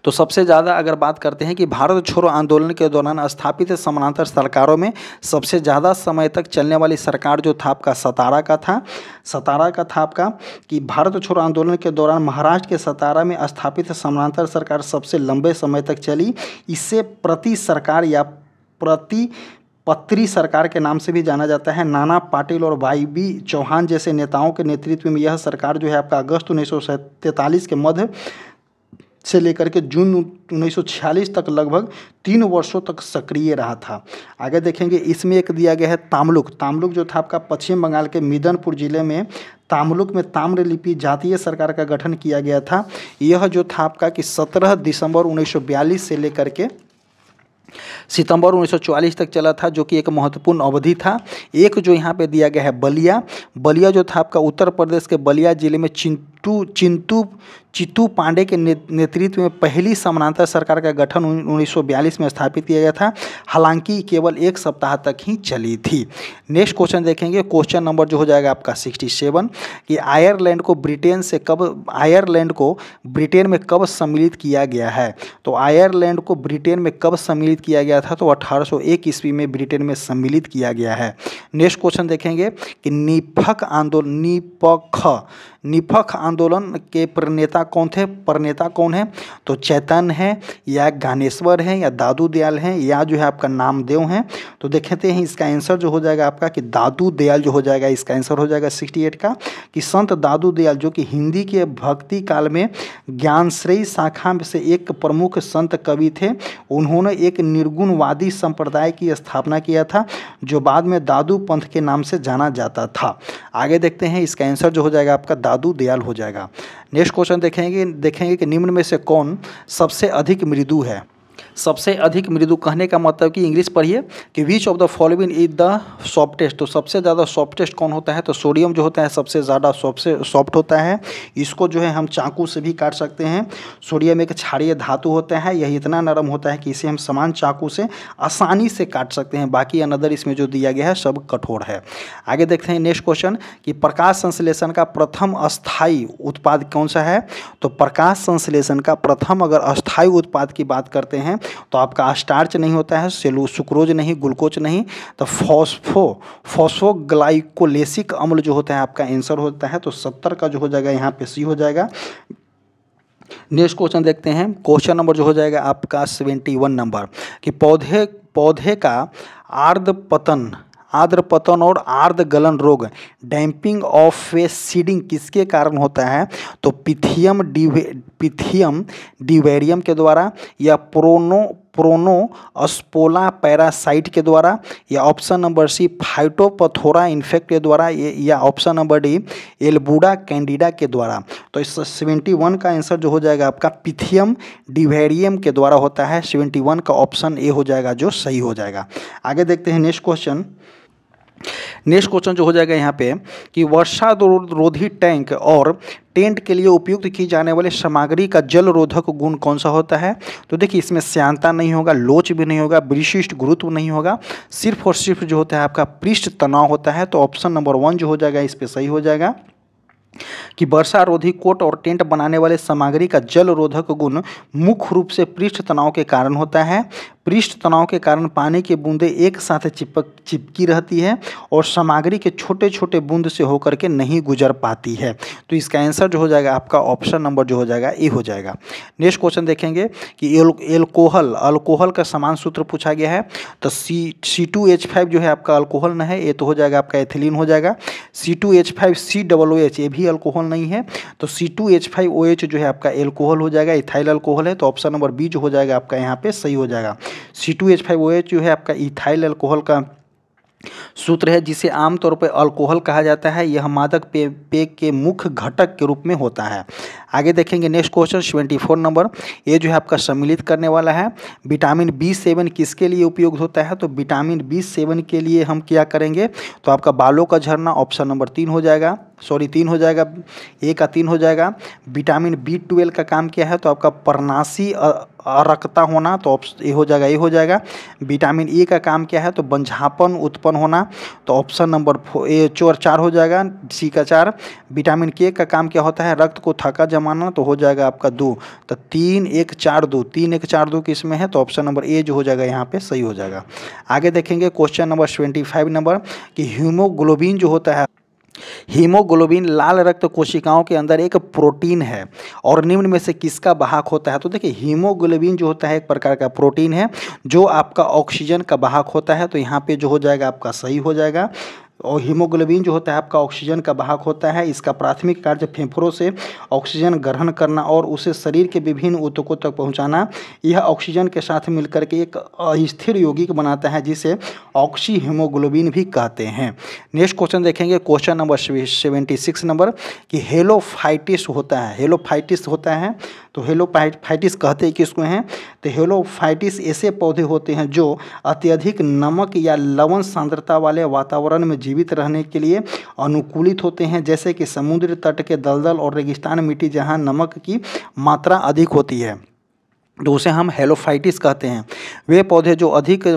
तो सबसे ज़्यादा अगर बात करते हैं कि भारत छोड़ो आंदोलन के दौरान स्थापित समानांतर सरकारों में सबसे ज़्यादा समय तक चलने वाली सरकार जो था आपका सतारा का था आपका कि भारत छोड़ो आंदोलन के दौरान महाराष्ट्र के सतारा में स्थापित समानांतर सरकार सबसे लंबे समय तक चली। इससे प्रति सरकार या पत्री सरकार के नाम से भी जाना जाता है। नाना पाटिल और वाई.बी. चौहान जैसे नेताओं के नेतृत्व में यह सरकार जो है आपका अगस्त 1943 के मध्य से लेकर के जून 1946 तक लगभग 3 वर्षों तक सक्रिय रहा था। आगे देखेंगे इसमें एक दिया गया है ताम्लुक जो था आपका पश्चिम बंगाल के मिदनपुर जिले में ताम्लुक में ताम्रलिपि जातीय सरकार का गठन किया गया था। यह जो था आपका कि 17 दिसंबर 1942 से लेकर के सितंबर 1944 तक चला था, जो कि एक महत्वपूर्ण अवधि था। एक जो यहाँ पे दिया गया है बलिया जो था आपका उत्तर प्रदेश के बलिया जिले में चित्तू पांडे के नेतृत्व में पहली समानांतर सरकार का गठन 1942 में स्थापित किया गया था। हालांकि केवल 1 सप्ताह तक ही चली थी। नेक्स्ट क्वेश्चन देखेंगे, क्वेश्चन नंबर जो हो जाएगा आपका 67 कि आयरलैंड को ब्रिटेन में कब सम्मिलित किया गया है? तो आयरलैंड को ब्रिटेन में कब सम्मिलित किया गया था? तो 1801 ईस्वी में ब्रिटेन में सम्मिलित किया गया है। नेक्स्ट क्वेश्चन देखेंगे कि निपख आंदोलन के प्रणेता कौन है? तो चैतन्य है या ज्ञानेश्वर है या दादू दयाल हैं या जो है आपका नामदेव हैं? तो देखते हैं इसका आंसर जो हो जाएगा आपका कि दादू दयाल जो हो जाएगा, इसका आंसर हो जाएगा 68 का कि संत दादू दयाल जो कि हिंदी के भक्ति काल में ज्ञानश्रेयी शाखा से एक प्रमुख संत कवि थे। उन्होंने एक निर्गुणवादी संप्रदाय की स्थापना किया था जो बाद में दादू पंथ के नाम से जाना जाता था। आगे देखते हैं इसका आंसर जो हो जाएगा आपका दादू दयाल हो जाएगा। नेक्स्ट क्वेश्चन देखेंगे कि निम्न में से कौन सबसे अधिक मृदु है? सबसे अधिक मृदु कहने का मतलब कि इंग्लिश पढ़िए कि which of the following is the softest. तो सबसे ज़्यादा सॉफ्टेस्ट कौन होता है, तो सोडियम जो होता है सबसे ज़्यादा सॉफ्ट होता है। इसको जो है हम चाकू से भी काट सकते हैं। सोडियम एक क्षारीय धातु होता है, यह इतना नरम होता है कि इसे हम समान चाकू से आसानी से काट सकते हैं। बाकी अनदर इसमें जो दिया गया है सब कठोर है। आगे देखते हैं नेक्स्ट क्वेश्चन कि प्रकाश संश्लेषण का प्रथम अस्थायी उत्पाद कौन सा है। तो प्रकाश संश्लेषण का प्रथम अगर अस्थायी उत्पाद की बात करते हैं तो आपका स्टार्च नहीं होता है, सुक्रोज नहीं, ग्लूकोज नहीं, तो फॉस्फोग्लाइकोलेसिक अम्ल जो होता है आपका आंसर होता है। तो 70 का जो हो जाएगा यहाँ पे सी हो जाएगा। नेक्स्ट क्वेश्चन देखते हैं। क्वेश्चन नंबर जो हो जाएगा आपका 71 नंबर कि पौधे का आर्द्र पतन और आर्द्र गलन रोग डैम्पिंग ऑफ सीडिंग किसके कारण होता है। तो पिथियम डिवेरियम के द्वारा, या प्रोनोस्पोला पैरासाइट के द्वारा, या ऑप्शन नंबर सी फाइटोपथोरा इन्फेक्ट के द्वारा, या option number D albugo candida के द्वारा। तो इस 71 का आंसर जो हो जाएगा आपका पिथियम डिवेरियम के द्वारा होता है। 71 का ऑप्शन ए हो जाएगा जो सही हो जाएगा। आगे देखते हैं नेक्स्ट क्वेश्चन जो हो जाएगा यहाँ पे कि वर्षा रोधी टैंक और टेंट के लिए उपयुक्त की जाने वाली सामग्री का जल रोधक गुण कौन सा होता है। तो देखिए इसमें श्यानता नहीं होगा, लोच भी नहीं होगा, विशिष्ट गुरुत्व नहीं होगा, सिर्फ और सिर्फ जो होता है आपका पृष्ठ तनाव होता है। तो ऑप्शन नंबर 1 जो हो जाएगा इस पर सही हो जाएगा कि वर्षा रोधी कोट और टेंट बनाने वाले सामग्री का जल रोधक गुण मुख्य रूप से पृष्ठ तनाव के कारण होता है। पृष्ठ तनाव के कारण पानी की बूंदें एक साथ चिपकी रहती है और सामग्री के छोटे छोटे बूंद से होकर के नहीं गुजर पाती है। तो इसका आंसर जो हो जाएगा आपका ऑप्शन नंबर जो हो जाएगा ए हो जाएगा। नेक्स्ट क्वेश्चन देखेंगे कि अल्कोहल का समान सूत्र पूछा गया है। तो C2H5 जो है आपका अल्कोहल न है, ये तो हो जाएगा आपका एथिलीन हो जाएगा। C2H5COOH ये भी अल्कोहल नहीं है, तो C2H5OH जो है आपका एल्कोहल हो जाएगा, इथाइल अल्कोहल है। तो ऑप्शन नंबर बी जो हो जाएगा आपका यहाँ पे सही हो जाएगा। C2H5OH जो है आपका इथाइल अल्कोहल का सूत्र है, जिसे आमतौर पर अल्कोहल कहा जाता है। यह मादक पेय के मुख्य घटक के रूप में होता है। आगे देखेंगे नेक्स्ट क्वेश्चन 74 नंबर, ये जो है आपका सम्मिलित करने वाला है। विटामिन B7 किसके लिए उपयोग होता है। तो विटामिन B7 के लिए हम क्या करेंगे, तो आपका बालों का झड़ना ऑप्शन नंबर 3 हो जाएगा, सॉरी 3 हो जाएगा, ए का 3 हो जाएगा। विटामिन B12 का काम क्या है, तो आपका पर्णाशी अरक्ता होना, तो ए हो जाएगा, ए हो जाएगा। विटामिन ए का काम क्या है, तो बंझापन उत्पन्न होना, तो ऑप्शन नंबर 4 हो जाएगा, सी का 4। विटामिन के का काम क्या होता है, रक्त को थका जमाना, तो हो जाएगा आपका 2। तो 3 1 4 2 3 1 4 2 किस में है, तो ऑप्शन नंबर ए जो हो जाएगा यहाँ पे सही हो जाएगा। आगे देखेंगे क्वेश्चन नंबर 75 नंबर कि हीमोग्लोबिन जो होता है, हीमोग्लोबिन लाल रक्त कोशिकाओं के अंदर एक प्रोटीन है और निम्न में से किसका वाहक होता है। तो देखिए हीमोग्लोबिन जो होता है एक प्रकार का प्रोटीन है जो आपका ऑक्सीजन का वाहक होता है। तो यहाँ पे जो हो जाएगा आपका सही हो जाएगा। और हीमोग्लोबिन जो होता है आपका ऑक्सीजन का वाहक होता है। इसका प्राथमिक कार्य फेफड़ों से ऑक्सीजन ग्रहण करना और उसे शरीर के विभिन्न ऊतकों तक पहुंचाना। यह ऑक्सीजन के साथ मिलकर के एक अस्थिर यौगिक बनाता है जिसे ऑक्सी हीमोग्लोबिन भी कहते हैं। नेक्स्ट क्वेश्चन देखेंगे क्वेश्चन नंबर 76 नंबर कि हेलोफाइटिस होता है, हेलोफाइटिस होता है तो हेलोफाइटिस कहते हैं किसको हैं, तो हेलोफाइटिस ऐसे पौधे होते हैं जो अत्यधिक नमक या लवण सांद्रता वाले वातावरण में जीवित रहने के लिए अनुकूलित होते हैं, जैसे कि समुद्र तट के दलदल और रेगिस्तान मिट्टी जहां नमक की मात्रा अधिक होती है, तो उसे हम हेलोफाइटिस कहते हैं। वे पौधे जो अधिक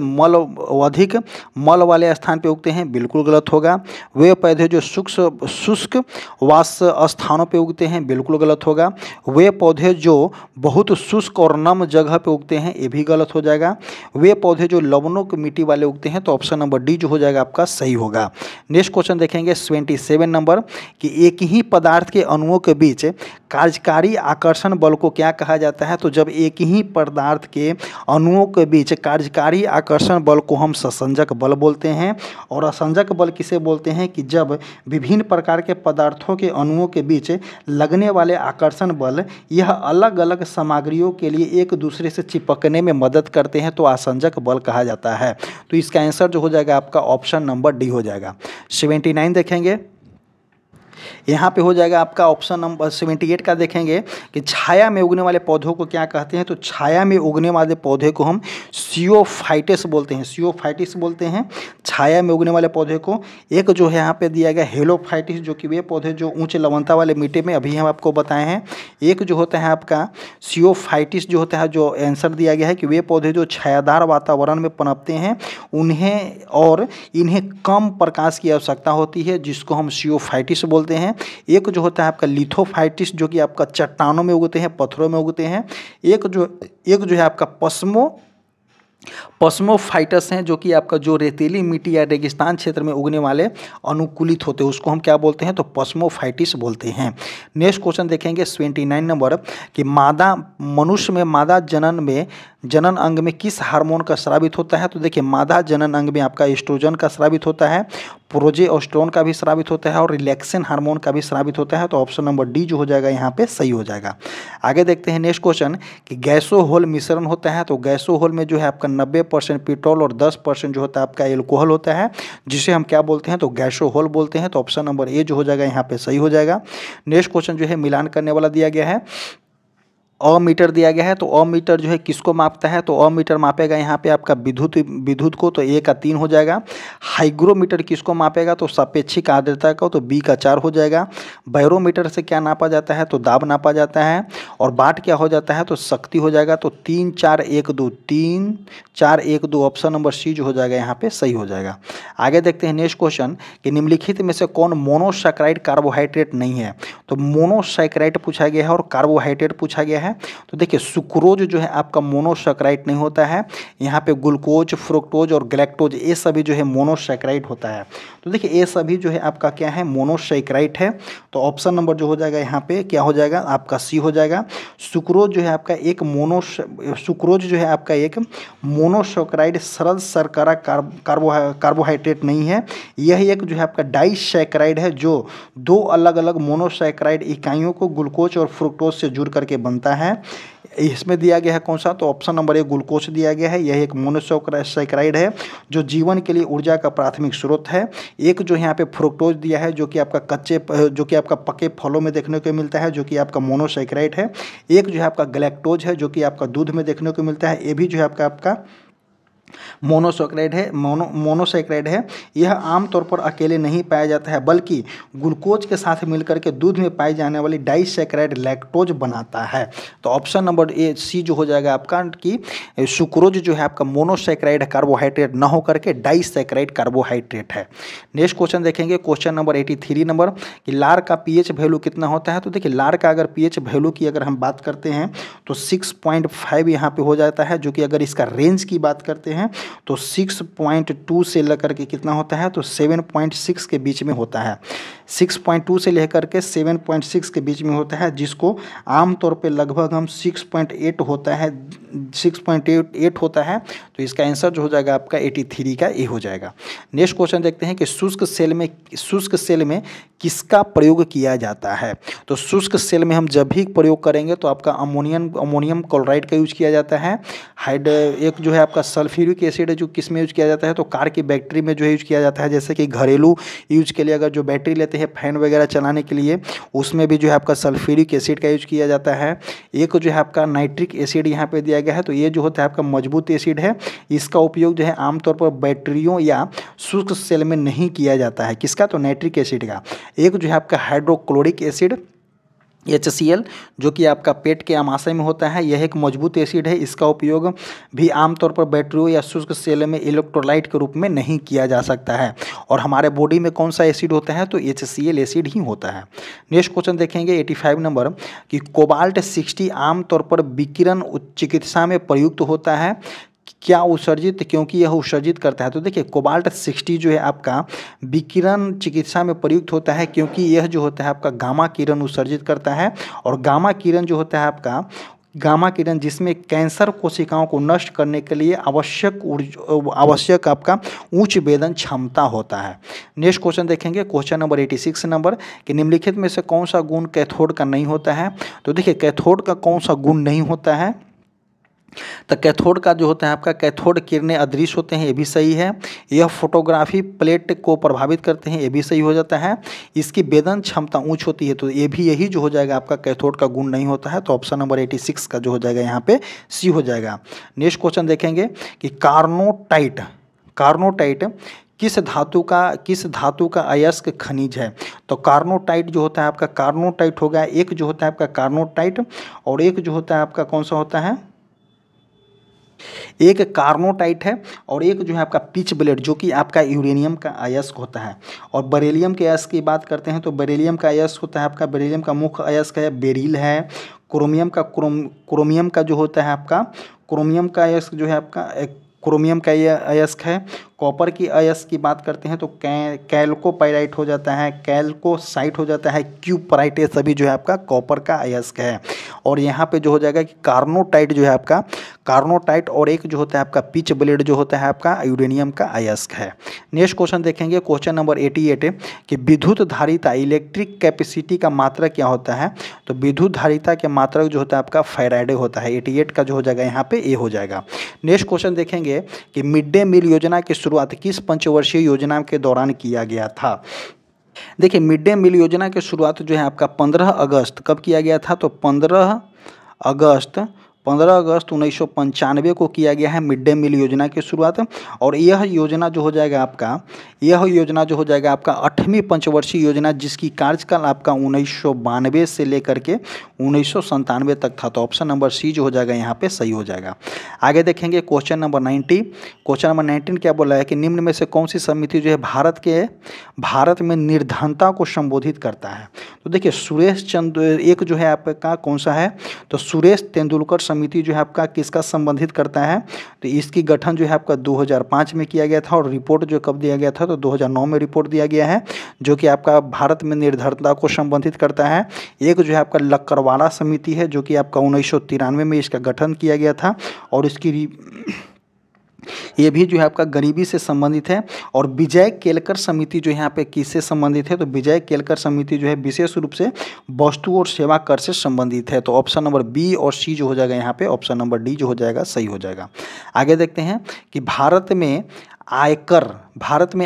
मल वाले स्थान पे उगते हैं, बिल्कुल गलत होगा। वे पौधे जो शुष्क वास स्थानों पे उगते हैं, बिल्कुल गलत होगा। वे पौधे जो बहुत शुष्क और नम जगह पे उगते हैं, ये भी गलत हो जाएगा। वे पौधे जो लवणों की मिट्टी वाले उगते हैं, तो ऑप्शन नंबर डी जो हो जाएगा आपका सही होगा। नेक्स्ट क्वेश्चन देखेंगे 77 नंबर कि एक ही पदार्थ के अणुओं के बीच कार्यकारी आकर्षण बल को क्या कहा जाता है। तो जब एक ही पदार्थ के अणुओं के बीच कार्यकारी आकर्षण बल को हम ससंजक बल बोलते हैं। और असंजक बल किसे बोलते हैं कि जब विभिन्न प्रकार के पदार्थों के अणुओं के बीच लगने वाले आकर्षण बल यह अलग अलग सामग्रियों के लिए एक दूसरे से चिपकने में मदद करते हैं, तो असंजक बल कहा जाता है। तो इसका आंसर जो हो जाएगा आपका ऑप्शन नंबर डी हो जाएगा। 79 देखेंगे, यहाँ पे हो जाएगा आपका ऑप्शन नंबर 78 का देखेंगे कि छाया में उगने वाले पौधों को क्या कहते हैं, तो छाया में उगने वाले पौधे को हम सियोफाइटिस बोलते हैं, सियोफाइटिस बोलते हैं छाया में उगने वाले पौधे को। एक जो है यहाँ पे दिया गया हेलोफाइटिस, जो कि वे पौधे जो ऊंचे लवणता वाले मिट्टी में, अभी हम आपको बताए हैं। एक जो होता है आपका सियोफाइटिस जो होता है, जो आंसर दिया गया है कि वे पौधे जो छायादार वातावरण में पनपते हैं उन्हें और इन्हें कम प्रकाश की आवश्यकता होती है, जिसको हम सियोफाइटिस बोलते हैं। एक जो होता है आपका लिथोफाइटिस, जो कि आपका चट्टानों में उगते हैं, पत्थरों में उगते हैं। एक जो है आपका पस्मोफाइटस हैं, जो कि आपका जो रेतीली मिट्टी या रेगिस्तान क्षेत्र में उगने वाले अनुकूलित होते हैं, उसको हम क्या बोलते हैं, तो पस्मोफाइटिस बोलते हैं। नेक्स्ट क्वेश्चन देखेंगे 29 नंबर कि मनुष्य में मादा जनन अंग में किस हार्मोन का स्रावित होता है। तो देखिए मादा जनन अंग में आपका एस्ट्रोजन का स्रावित होता है, प्रोजेस्टेरोन का भी स्रावित होता है और रिलैक्सेन हार्मोन का भी स्रावित होता है। तो ऑप्शन नंबर डी जो हो जाएगा यहाँ पे सही हो जाएगा। आगे देखते हैं नेक्स्ट क्वेश्चन कि गैसोहोल मिश्रण होता है। तो गैसोहोल में जो है आपका 90% पेट्रोल और 10% जो होता है आपका एल्कोहल होता है, जिसे हम क्या बोलते हैं, तो गैसोहोल बोलते हैं। तो ऑप्शन नंबर ए जो हो जाएगा यहाँ पे सही हो जाएगा। नेक्स्ट क्वेश्चन जो है मिलान करने वाला दिया गया है, अमीटर दिया गया है। तो अमीटर जो है किसको मापता है, तो अमीटर मापेगा यहाँ पे आपका विद्युत को, तो ए का 3 हो जाएगा। हाइग्रोमीटर किसको मापेगा, तो सापेक्षिक आर्द्रता को, तो बी का 4 हो जाएगा। बैरोमीटर से क्या नापा जाता है, तो दाब नापा जाता है। और वाट क्या हो जाता है, तो शक्ति हो जाएगा। तो 3 4 1 2 3 4 1 2 ऑप्शन नंबर सी जो हो जाएगा यहाँ पे सही हो जाएगा। आगे देखते हैं नेक्स्ट क्वेश्चन कि निम्नलिखित में से कौन मोनोसैकेराइड कार्बोहाइड्रेट नहीं है। तो मोनोसैकेराइड पूछा गया है और कार्बोहाइड्रेट पूछा गया है। तो देखिए सुक्रोज जो है आपका मोनोसैकेराइड नहीं होता है। यहाँ पे ग्लूकोज, फ्रुक्टोज और गैलेक्टोज ये सभी जो है मोनोसैकेराइड होता है। तो देखिए ये सभी जो है आपका क्या है, मोनोसैकेराइड है। तो ऑप्शन नंबर जो हो जाएगा यहाँ पे क्या हो जाएगा, आपका सी हो जाएगा। सुक्रोज जो है आपका एक मोनोसैकेराइड सरल शर्करा कार्बोहाइड्रेट नहीं है। यह एक जो है आपका डाइसैकेराइड है, जो दो अलग अलग मोनोसैकेराइड इकाइयों को ग्लूकोज और फ्रुक्टोज से जुड़ करके बनता है। इसमें दिया गया है कौन सा, तो ऑप्शन नंबर ए ग्लूकोज दिया गया है। यह एक मोनोसैकेराइड है जो जीवन के लिए ऊर्जा का प्राथमिक स्रोत है। एक जो यहाँ पे फ्रुक्टोज दिया है जो कि आपका पके फलों में देखने को मिलता है, जो कि आपका मोनोसैकेराइड है। एक जो है आपका गैलेक्टोज है जो कि आपका दूध में देखने को मिलता है, ये भी जो है आपका मोनोसैकेराइड है। यह आमतौर पर अकेले नहीं पाया जाता है, बल्कि ग्लूकोज के साथ मिलकर के दूध में पाई जाने वाली डाइसैकेराइड लैक्टोज बनाता है। तो ऑप्शन नंबर ए सी जो हो जाएगा आपका कि सुक्रोज जो है आपका मोनोसैकेराइड कार्बोहाइड्रेट न होकर के डाइसैकेराइड कार्बोहाइड्रेट है। नेक्स्ट क्वेश्चन देखेंगे क्वेश्चन नंबर 83 नंबर कि लार का पीएच वैल्यू कितना होता है। तो देखिए लार का अगर पीएच वैल्यू की अगर हम बात करते हैं तो 6.5 यहाँ पे हो जाता है, जो कि अगर इसका रेंज की बात करते हैं तो 6.2 से लेकर के कितना होता है, तो 7.6 के बीच में होता है। 6.2 से लेकर के 7.6 के बीच में होता है, जिसको आमतौर पे लगभग हम 6.8 होता है, 6.8 होता है। तो इसका आंसर जो हो जाएगा आपका 83 का ए हो जाएगा। नेक्स्ट क्वेश्चन देखते हैं कि शुष्क सेल में किसका प्रयोग किया जाता है। तो शुष्क सेल में हम जब भी प्रयोग करेंगे तो आपका अमोनियम क्लोराइड का यूज किया जाता है। एक जो है आपका सल्फ्यूरिक एसिड है जो किस में यूज किया जाता है, तो कार की बैटरी में जो है यूज किया जाता है। जैसे कि घरेलू यूज के लिए अगर जो बैटरी लेते हैं फैन वगैरह चलाने के लिए, उसमें भी जो है आपका सल्फ्यूरिक एसिड का यूज किया जाता है। एक जो है आपका नाइट्रिक एसिड यहाँ पे दिया गया है, तो ये जो होता है आपका मजबूत एसिड है। इसका उपयोग जो है आमतौर पर बैटरियों या शुष्क सेल में नहीं किया जाता है। किसका, तो नाइट्रिक एसिड का। एक जो है आपका हाइड्रोक्लोरिक एसिड HCl जो कि आपका पेट के आमाशय में होता है, यह एक मजबूत एसिड है। इसका उपयोग भी आमतौर पर बैटरियों या शुष्क सेल में इलेक्ट्रोलाइट के रूप में नहीं किया जा सकता है। और हमारे बॉडी में कौन सा एसिड होता है, तो HCl एसिड ही होता है। नेक्स्ट क्वेश्चन देखेंगे 85 नंबर कि कोबाल्ट 60 आमतौर पर विकिरण चिकित्सा में प्रयुक्त होता है, क्या उत्सर्जित, क्योंकि यह उत्सर्जित करता है। तो देखिए कोबाल्ट 60 जो है आपका विकिरण चिकित्सा में प्रयुक्त होता है, क्योंकि यह जो होता है आपका गामा किरण उत्सर्जित करता है। और गामा किरण जो होता है आपका जिसमें कैंसर कोशिकाओं को नष्ट करने के लिए आवश्यक आपका उच्च वेदन क्षमता होता है। नेक्स्ट क्वेश्चन देखेंगे क्वेश्चन नंबर 86 नंबर कि निम्नलिखित में से कौन सा गुण कैथोड का नहीं होता है। तो देखिए कैथोड का कौन सा गुण नहीं होता है, तो कैथोड का जो होता है आपका, कैथोड किरणें अदृश्य होते हैं, ये भी सही है। यह फोटोग्राफी प्लेट को प्रभावित करते हैं, ये भी सही हो जाता है। इसकी वेदन क्षमता उच्च होती है, तो ये भी यही जो हो जाएगा आपका कैथोड का गुण नहीं होता है, तो ऑप्शन नंबर 86 का जो हो जाएगा यहाँ पे सी हो जाएगा। नेक्स्ट क्वेश्चन देखेंगे कि कार्नोटाइट, कार्नोटाइट किस धातु का अयस्क खनिज है। तो कार्नोटाइट जो होता है आपका, कार्नोटाइट हो गया, एक जो होता है आपका कार्नोटाइट और एक जो होता है आपका कौन सा होता है, एक कार्नोटाइट है और एक जो है आपका पिच ब्लेड जो कि आपका यूरेनियम का अयस्क होता है। और बेरिलियम के अयस्क की बात करते हैं तो बेरिलियम का अयस्क होता है आपका, बेरिलियम का मुख्य अयस्क है बेरिल है। क्रोमियम का जो होता है आपका, क्रोमियम का अयस्क जो है आपका क्रोमियम का यह अयस्क है। कॉपर की अयस्क की बात करते हैं तो कैल्कोपाइराइट हो जाता है, कैल्कोसाइट हो जाता है, क्यूपराइट, ये सभी जो है आपका कॉपर का अयस्क है। और यहाँ पे जो हो जाएगा कि कार्नोटाइट जो है आपका, कार्नोटाइट और एक जो होता है आपका पिच ब्लेड जो होता है आपका यूरेनियम का अयस्क है। नेक्स्ट क्वेश्चन देखेंगे, क्वेश्चन नंबर 88 कि विद्युत धारिता इलेक्ट्रिक कैपेसिटी का मात्रक क्या होता है। तो विद्युत धारिता के मात्रक जो होता है आपका फैराडे होता है। 88 का जो हो जाएगा यहाँ पे ए हो जाएगा। नेक्स्ट क्वेश्चन देखेंगे कि मिड डे मील योजना की शुरुआत किस पंचवर्षीय योजना के दौरान किया गया था। देखिए मिड डे मील योजना की शुरुआत जो है आपका 15 अगस्त कब किया गया था, तो 15 अगस्त 1995 को किया गया है मिड डे मील योजना की शुरुआत। और यह योजना जो हो जाएगा आपका, यह योजना जो हो जाएगा आपका 8वीं पंचवर्षीय योजना, जिसकी कार्यकाल आपका 1992 से लेकर के 1997 तक था। तो ऑप्शन नंबर सी जो हो जाएगा यहाँ पे सही हो जाएगा। आगे देखेंगे क्वेश्चन नंबर 90। क्वेश्चन नंबर 19 क्या बोला है कि निम्न में से कौन सी समिति जो है भारत में निर्धनता को संबोधित करता है। तो देखिए सुरेश चंद्र, एक जो है आपका कौन सा है, तो सुरेश तेंदुलकर समिति जो है आपका किसका संबंधित करता है। तो इसकी गठन जो है आपका 2005 में किया गया था और रिपोर्ट जो कब दिया गया था, तो 2009 में रिपोर्ट दिया गया है, जो कि आपका भारत में निर्धनता को संबंधित करता है। एक जो है आपका लक्करवाला समिति है जो कि आपका 1993 में इसका गठन किया गया था और इसकी ये भी जो है आपका गरीबी से संबंधित है। और विजय केलकर समिति जो यहाँ पे किससे संबंधित है, तो विजय केलकर समिति जो है विशेष रूप से वस्तु और सेवा कर से संबंधित है। तो ऑप्शन नंबर बी और सी जो हो जाएगा यहाँ पे ऑप्शन नंबर डी जो हो जाएगा सही हो जाएगा। आगे देखते हैं कि भारत में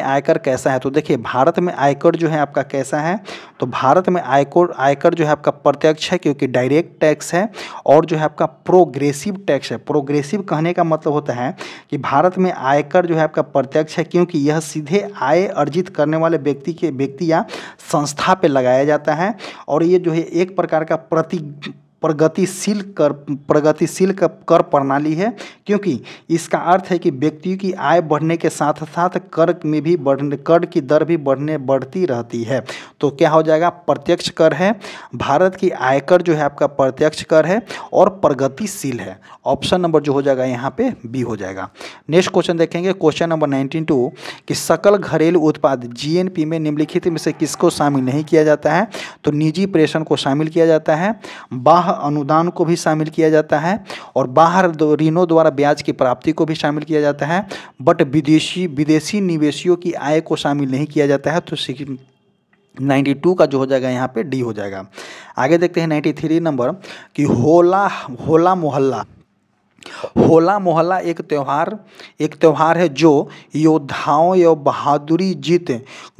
आयकर कैसा है। तो देखिए भारत में आयकर जो है आपका कैसा है, तो भारत में आयकर जो है आपका प्रत्यक्ष है क्योंकि डायरेक्ट टैक्स है, और जो है आपका प्रोग्रेसिव टैक्स है। प्रोग्रेसिव कहने का मतलब होता है कि भारत में आयकर जो है आपका प्रत्यक्ष है क्योंकि यह सीधे आय अर्जित करने वाले व्यक्ति या संस्था पे लगाया जाता है। और ये जो है एक प्रकार का प्रगतिशील कर प्रणाली है, क्योंकि इसका अर्थ है कि व्यक्ति की आय बढ़ने के साथ साथ कर की दर भी बढ़ती रहती है। तो क्या हो जाएगा, प्रत्यक्ष कर है। भारत की आयकर जो है आपका प्रत्यक्ष कर है और प्रगतिशील है। ऑप्शन नंबर जो हो जाएगा यहाँ पे बी हो जाएगा। नेक्स्ट क्वेश्चन देखेंगे, क्वेश्चन नंबर 92 कि सकल घरेलू उत्पाद जीएनपी में निम्नलिखित में से किसको शामिल नहीं किया जाता है। तो निजी प्रेषण को शामिल किया जाता है, बाह्य अनुदान को भी शामिल किया जाता है, और बाहर ऋणों द्वारा ब्याज की प्राप्ति को भी शामिल किया जाता है, बट विदेशी निवेशियों की आय को शामिल नहीं किया जाता है। तो 92 का जो हो जाएगा यहाँ पे डी हो जाएगा। आगे देखते हैं 93 नंबर कि होला मोहल्ला एक त्यौहार है जो योद्धाओं या बहादुरी जीत,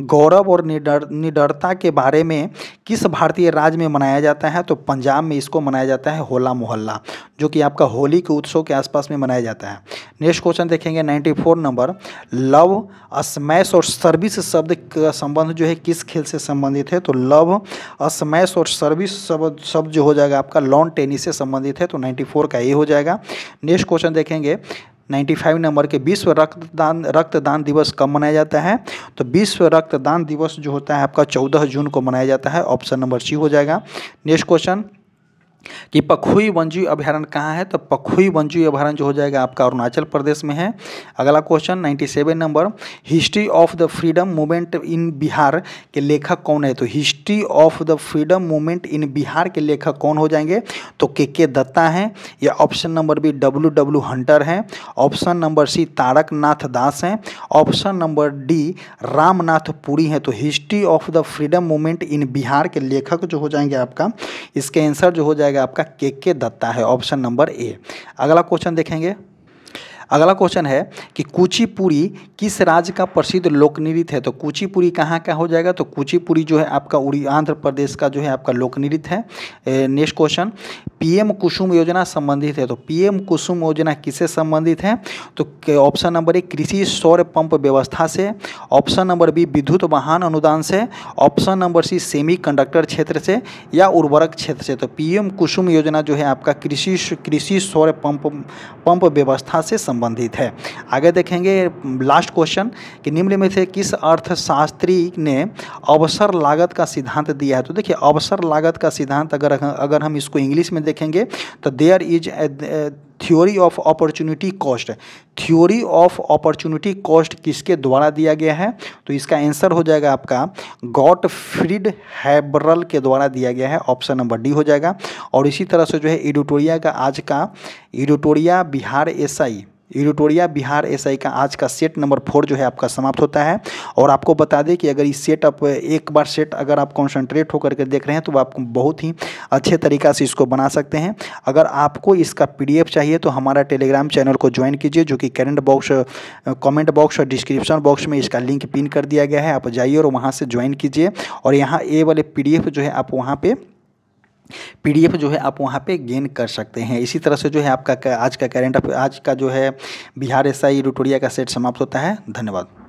गौरव और निडरता के बारे में किस भारतीय राज्य में मनाया जाता है। तो पंजाब में इसको मनाया जाता है होला मोहल्ला, जो कि आपका होली के उत्सव के आसपास में मनाया जाता है। नेक्स्ट क्वेश्चन देखेंगे 94 नंबर, लव स्मैश और सर्विस शब्द का संबंध जो है किस खेल से संबंधित है। तो लव स्मैश और सर्विस शब्द जो हो जाएगा आपका लॉन टेनिस से संबंधित है। तो 94 का ये हो जाएगा। नेक्स्ट क्वेश्चन देखेंगे 95 नंबर के विश्व रक्तदान दिवस कब मनाया जाता है। तो विश्व रक्तदान दिवस जो होता है आपका 14 जून को मनाया जाता है। ऑप्शन नंबर सी हो जाएगा। नेक्स्ट क्वेश्चन कि पखुई वन्यजीव अभयारण्य कहाँ है। तो पखुई वन्यजीव अभयारण्य जो हो जाएगा आपका अरुणाचल प्रदेश में है। अगला question 97 number, history of the freedom movement in Bihar के लेखक कौन है। तो history of the freedom movement in Bihar के लेखक कौन हो जाएंगे। तो के दत्ता हैं, या option number B W Hunter हैं, option number C Tarak Nath Das हैं, option number D Ramnath Puri हैं। तो history of the freedom movement in Bihar के लेखक जो हो जाएंगे आपका, इसके आंसर जो हो जाएगा जाएगा आपका के दत्ता है, ऑप्शन नंबर ए। अगला क्वेश्चन देखेंगे। अगला क्वेश्चन है कि कुचिपुड़ी किस राज्य का प्रसिद्ध लोक नृत्य है। तो कुचिपुड़ी कहाँ का हो जाएगा, तो कुचिपुड़ी जो है आपका आंध्र प्रदेश का जो है आपका लोक नृत्य है। नेक्स्ट क्वेश्चन, पीएम कुसुम योजना संबंधित है। तो पीएम कुसुम योजना किससे संबंधित है, तो ऑप्शन नंबर ए कृषि सौर पंप व्यवस्था से, ऑप्शन नंबर बी विद्युत वाहन अनुदान से, ऑप्शन नंबर सी सेमीकंडक्टर क्षेत्र से, या उर्वरक क्षेत्र से। तो पीएम कुसुम योजना जो है आपका कृषि सौर पंप व्यवस्था से संबंधित है। आगे देखेंगे लास्ट क्वेश्चन कि निम्न में से किस अर्थशास्त्री ने अवसर लागत का सिद्धांत दिया है। तो देखिए अवसर लागत का सिद्धांत अगर हम इसको इंग्लिश में देखेंगे तो there is theory of opportunity cost. Theory of opportunity cost किसके द्वारा दिया गया है, तो इसका आंसर हो जाएगा आपका गॉटफ्रीड हैबरल के द्वारा दिया गया है, ऑप्शन नंबर डी हो जाएगा। और इसी तरह से जो है एडिटोरिया बिहार एसआई का आज का सेट नंबर 4 जो है आपका समाप्त होता है। और आपको बता दें कि अगर इस सेट आप एक बार सेट अगर आप कॉन्सेंट्रेट होकर के देख रहे हैं तो आप बहुत ही अच्छे तरीक़ा से इसको बना सकते हैं। अगर आपको इसका पीडीएफ चाहिए तो हमारा टेलीग्राम चैनल को ज्वाइन कीजिए, जो कि कमेंट बॉक्स और डिस्क्रिप्शन बॉक्स में इसका लिंक पिन कर दिया गया है। आप जाइए और वहाँ से ज्वाइन कीजिए और यहाँ ए वाले पीडीएफ जो है आप वहाँ पे गेन कर सकते हैं। इसी तरह से जो है आपका आज का जो है बिहार एसआई एडिटोरिया का सेट समाप्त होता है। धन्यवाद।